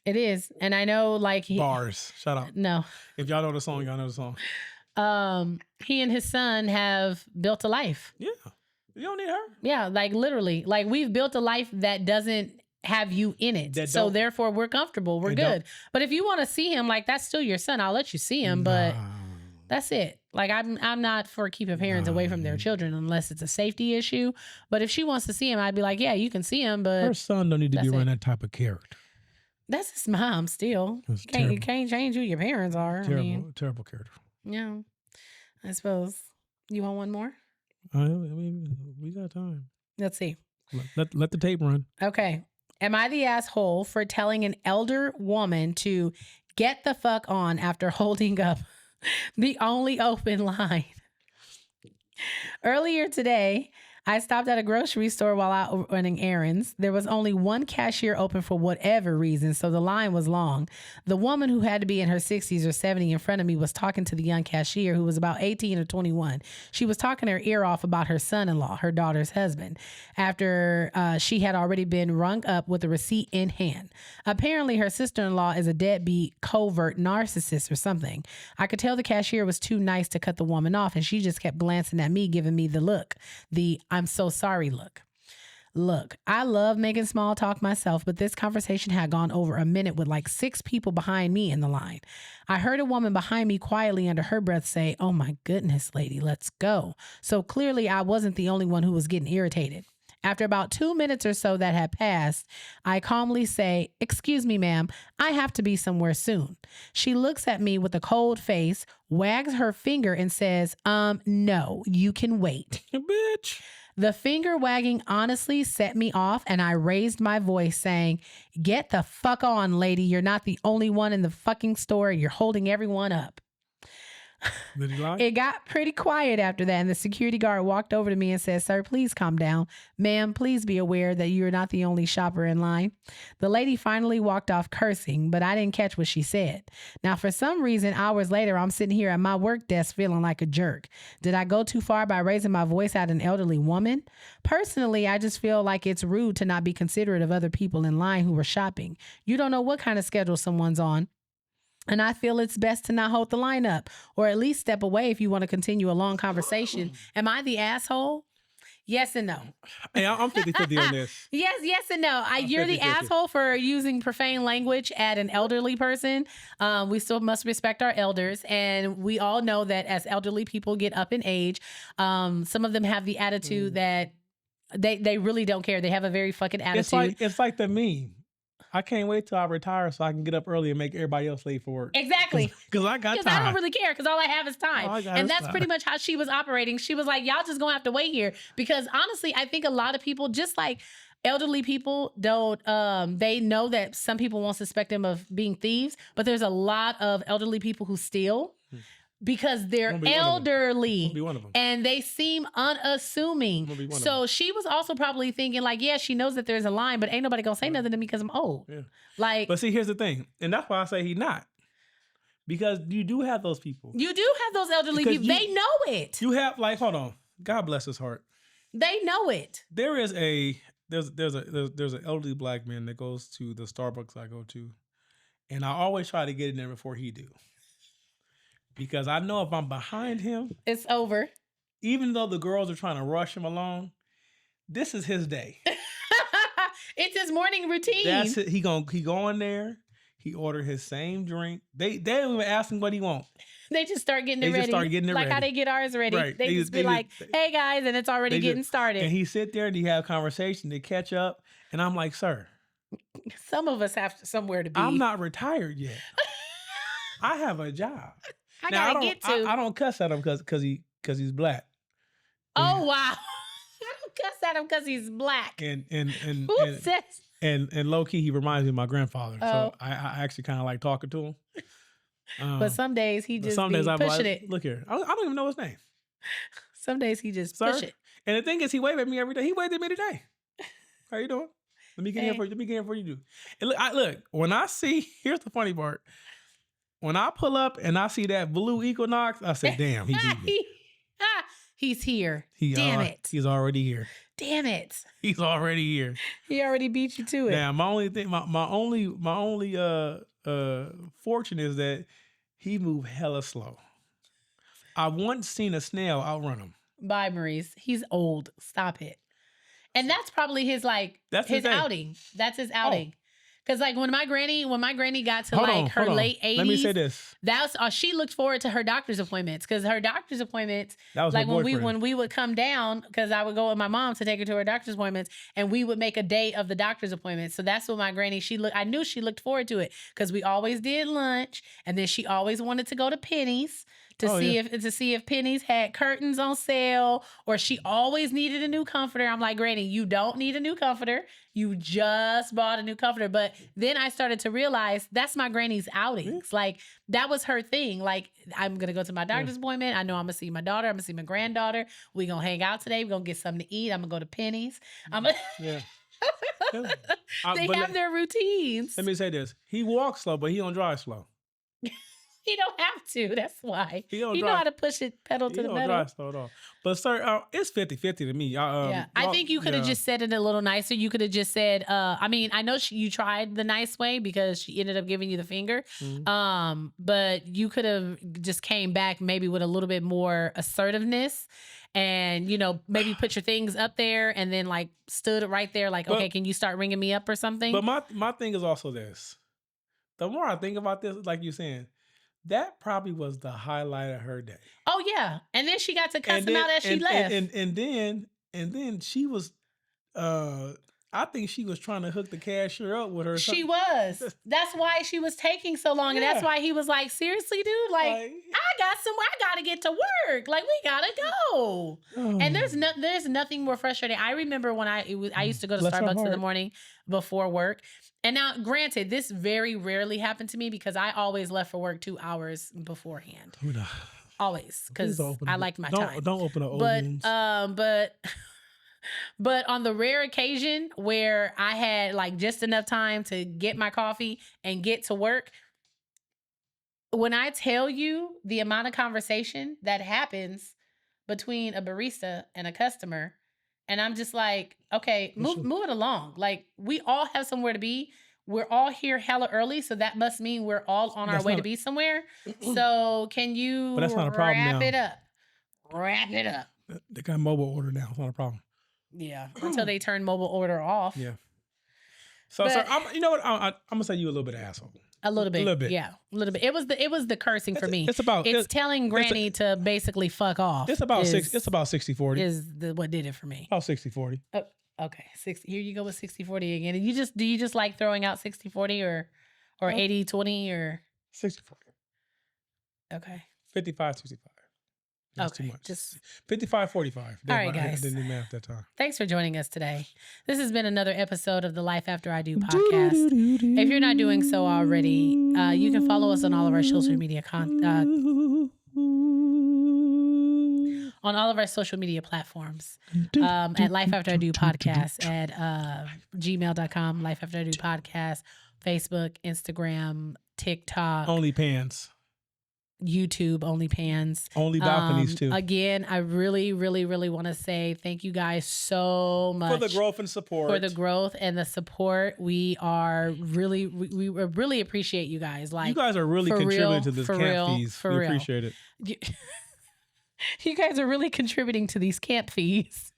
It is. And I know, like... Bars. Shut up. No. If y'all know the song, y'all know the song. He and his son have built a life. Yeah. You don't need her. Yeah, like literally. Like we've built a life that doesn't have you in it. So therefore we're comfortable. We're good. But if you want to see him, like that's still your son. I'll let you see him, but that's it. Like I'm not for keeping parents away from their children unless it's a safety issue. But if she wants to see him, I'd be like, yeah, you can see him, but her son don't need to be around that type of character. That's his mom still. You can't change who your parents are. Terrible character. Yeah. I suppose. You want one more? I mean, we got time. Let's see. Let the tape run. Okay. Am I the asshole for telling an elder woman to get the fuck on after holding up the only open line? Earlier today, I stopped at a grocery store while out running errands. There was only one cashier open for whatever reason, so the line was long. The woman who had to be in her 60s or 70 in front of me was talking to the young cashier who was about 18 or 21. She was talking her ear off about her son-in-law, her daughter's husband, after she had already been rung up with a receipt in hand. Apparently, her sister-in-law is a deadbeat, covert narcissist or something. I could tell the cashier was too nice to cut the woman off, and she just kept glancing at me, giving me the look, the I'm so sorry look. Look, I love making small talk myself, but this conversation had gone over a minute with like 6 people behind me in the line. I heard a woman behind me quietly under her breath say, "Oh my goodness, lady, let's go." So clearly I wasn't the only one who was getting irritated. After about 2 minutes or so that had passed, I calmly say, "Excuse me, ma'am, I have to be somewhere soon." She looks at me with a cold face, wags her finger and says, "No, you can wait." Bitch. The finger wagging honestly set me off, and I raised my voice saying, "Get the fuck on, lady. You're not the only one in the fucking store. You're holding everyone up." Did he lie? It got pretty quiet after that, and the security guard walked over to me and said, "Sir, please calm down. Ma'am, please be aware that you're not the only shopper in line." The lady finally walked off cursing, but I didn't catch what she said. Now, for some reason, hours later, I'm sitting here at my work desk feeling like a jerk. Did I go too far by raising my voice at an elderly woman? Personally, I just feel like it's rude to not be considerate of other people in line who are shopping. You don't know what kind of schedule someone's on. And I feel it's best to not hold the line up, or at least step away if you want to continue a long conversation. Am I the asshole? Yes and no. Hey, I'm 50-50 on this. Yes and no. You're the asshole for using profane language at an elderly person. We still must respect our elders. And we all know that as elderly people get up in age, some of them have the attitude that they really don't care. They have a very fucking attitude. It's like the meme. I can't wait till I retire so I can get up early and make everybody else late for work. Exactly. Because I got time. I don't really care because all I have is time. And that's pretty much how she was operating. She was like, y'all just going to have to wait here. Because honestly, I think a lot of people, just like elderly people, don't, they know that some people won't suspect them of being thieves. But there's a lot of elderly people who steal. Because they're elderly and they seem unassuming. So she was also probably thinking like, yeah, she knows that there's a line, but ain't nobody gonna say nothing to me because I'm old. Yeah. Like, but see, here's the thing. And that's why I say he's not. Because you do have those people. You do have those elderly people. They know it. You have, like, hold on. God bless his heart. They know it. There's an elderly black man that goes to the Starbucks I go to. And I always try to get in there before he do. Because I know if I'm behind him, it's over. Even though the girls are trying to rush him along, this is his day. It's his morning routine. That's it. He go in there. He order his same drink. They don't even ask him what he want. They just start getting it ready. Like how they get ours ready. Right. They just be like, "Hey guys," and it's already getting started. And he sit there and he have conversation. They catch up, and I'm like, "Sir, some of us have somewhere to be. I'm not retired yet. I have a job." I don't cuss at him because he's black. Oh wow! I don't cuss at him because he's black. And low key, he reminds me of my grandfather. Oh. So I actually kind of like talking to him. But some days he just pushing like, it. Look here, I don't even know his name. Some days he just push it. And the thing is, he waved at me every day. He waved at me today. How you doing? Let me get here for you. Let me get here for you. And look, when I see, here's the funny part. When I pull up and I see that blue Equinox, I say, "Damn, he beat me." He's here. Damn it. He's already here. Damn it. He's already here. He already beat you to it. Now, my only thing, my only fortune is that he moved hella slow. I once seen a snail outrun him. Bye, Morice. He's old. Stop it. And that's probably his outing. That's his outing. Oh. Cause like when my granny got to her late 80s, let me say this. That's she looked forward to her doctor's appointments. Cause her doctor's appointments, that was like when we would come down, cause I would go with my mom to take her to her doctor's appointments, and we would make a day of the doctor's appointments. So that's what my granny I knew she looked forward to it, cause we always did lunch, and then she always wanted to go to Penny's. To see if Penny's had curtains on sale, or she always needed a new comforter. I'm like, Granny, you don't need a new comforter. You just bought a new comforter. But then I started to realize that's my granny's outings. Like that was her thing. Like I'm gonna go to my doctor's appointment. I know I'm gonna see my daughter. I'm gonna see my granddaughter. We gonna hang out today. We gonna get something to eat. I'm gonna go to Penny's. They have their routines. Let me say this: he walks slow, but he don't drive slow. He don't have to. That's why. He know how to push it pedal to the metal. He don't drive slow at all. But sir, it's 50-50 to me. I think you could have just said it a little nicer. You could have just said, I mean, I know you tried the nice way because she ended up giving you the finger. Mm-hmm. But you could have just came back maybe with a little bit more assertiveness. And, maybe put your things up there and then like stood right there like, okay, can you start ringing me up or something? But my thing is also this. The more I think about this, like you're saying, that probably was the highlight of her day. Oh yeah, and then she got to cuss him out as she left. And then she was, I think she was trying to hook the cashier up with her. She was. That's why she was taking so long, and that's why he was like, "Seriously, dude, like I gotta get to work. Like we gotta go." And there's nothing more frustrating. I remember when I used to go to Starbucks in the morning before work. And now, granted, this very rarely happened to me because I always left for work 2 hours beforehand. always, because I like my time. Don't open up old wounds. But on the rare occasion where I had like just enough time to get my coffee and get to work, when I tell you the amount of conversation that happens between a barista and a customer, and I'm just like, okay, move it along. Like, we all have somewhere to be. We're all here hella early, so that must mean we're all on our way to be somewhere. So can you wrap it up? Wrap it up. They got mobile order now. It's not a problem. Yeah, until they turn mobile order off. Yeah. So you know what? I'm gonna say you a little bit of asshole. A little bit. Yeah, a little bit. It was the cursing for me. It's telling Granny to basically fuck off. It's about 60-40. Is what did it for me? About 60-40. Okay, 60. Here you go with 60-40 again. And do you just like throwing out 60-40 or 80-20 or 60-40? Okay. 55-65. That's okay, too much. Just 55-45. All right, guys. I didn't do math at that time. Thanks for joining us today. This has been another episode of the Life After I Do podcast. If you're not doing so already, you can follow us on all of our social media on all of our social media platforms at Life After I Do podcast at gmail.com, Life After I Do podcast, Facebook, Instagram, TikTok, OnlyPants. YouTube, OnlyPans. Only balconies too. Again, I really, really, really want to say thank you guys so much for the growth and support. For the growth and the support, we really appreciate you guys. Like, you guys are really contributing to this camp fees. We appreciate it. You guys are really contributing to these camp fees.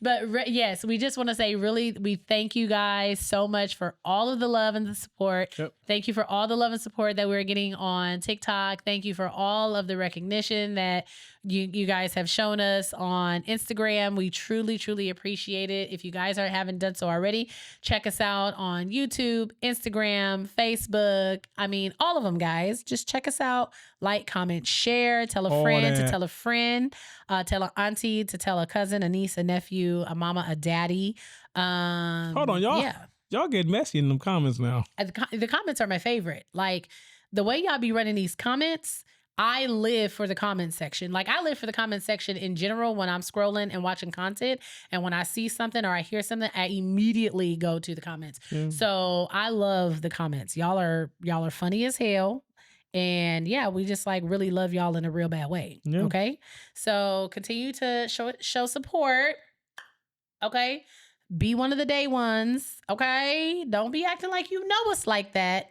But yes, we just want to say we thank you guys so much for all of the love and the support. Yep. Thank you for all the love and support that we're getting on TikTok. Thank you for all of the recognition that you guys have shown us on Instagram. We truly, truly appreciate it. If you guys haven't done so already, check us out on YouTube, Instagram, Facebook. I mean, all of them, guys. Just check us out. Like, comment, share, tell a friend to tell a friend, tell an auntie to tell a cousin, a niece, a nephew, a mama, a daddy. Hold on, y'all. Yeah. Y'all get messy in them comments now. The comments are my favorite. Like, the way y'all be running these comments, I live for the comment section. Like, I live for the comment section in general when I'm scrolling and watching content. And when I see something or I hear something, I immediately go to the comments. Yeah. So I love the comments. Y'all are funny as hell. And yeah, we just like really love y'all in a real bad way. Yeah. Okay. So continue to show support. Okay. Be one of the day ones. Okay. Don't be acting like you know us like that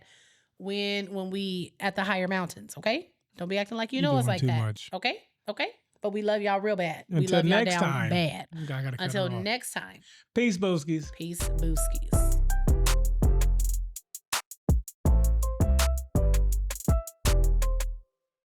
when we at the higher mountains. Okay. Don't be acting like you know us like that. Much. Okay. Okay. But we love y'all real bad. We love y'all down bad. Until next time. Peace, Booskies. Peace, Booskies.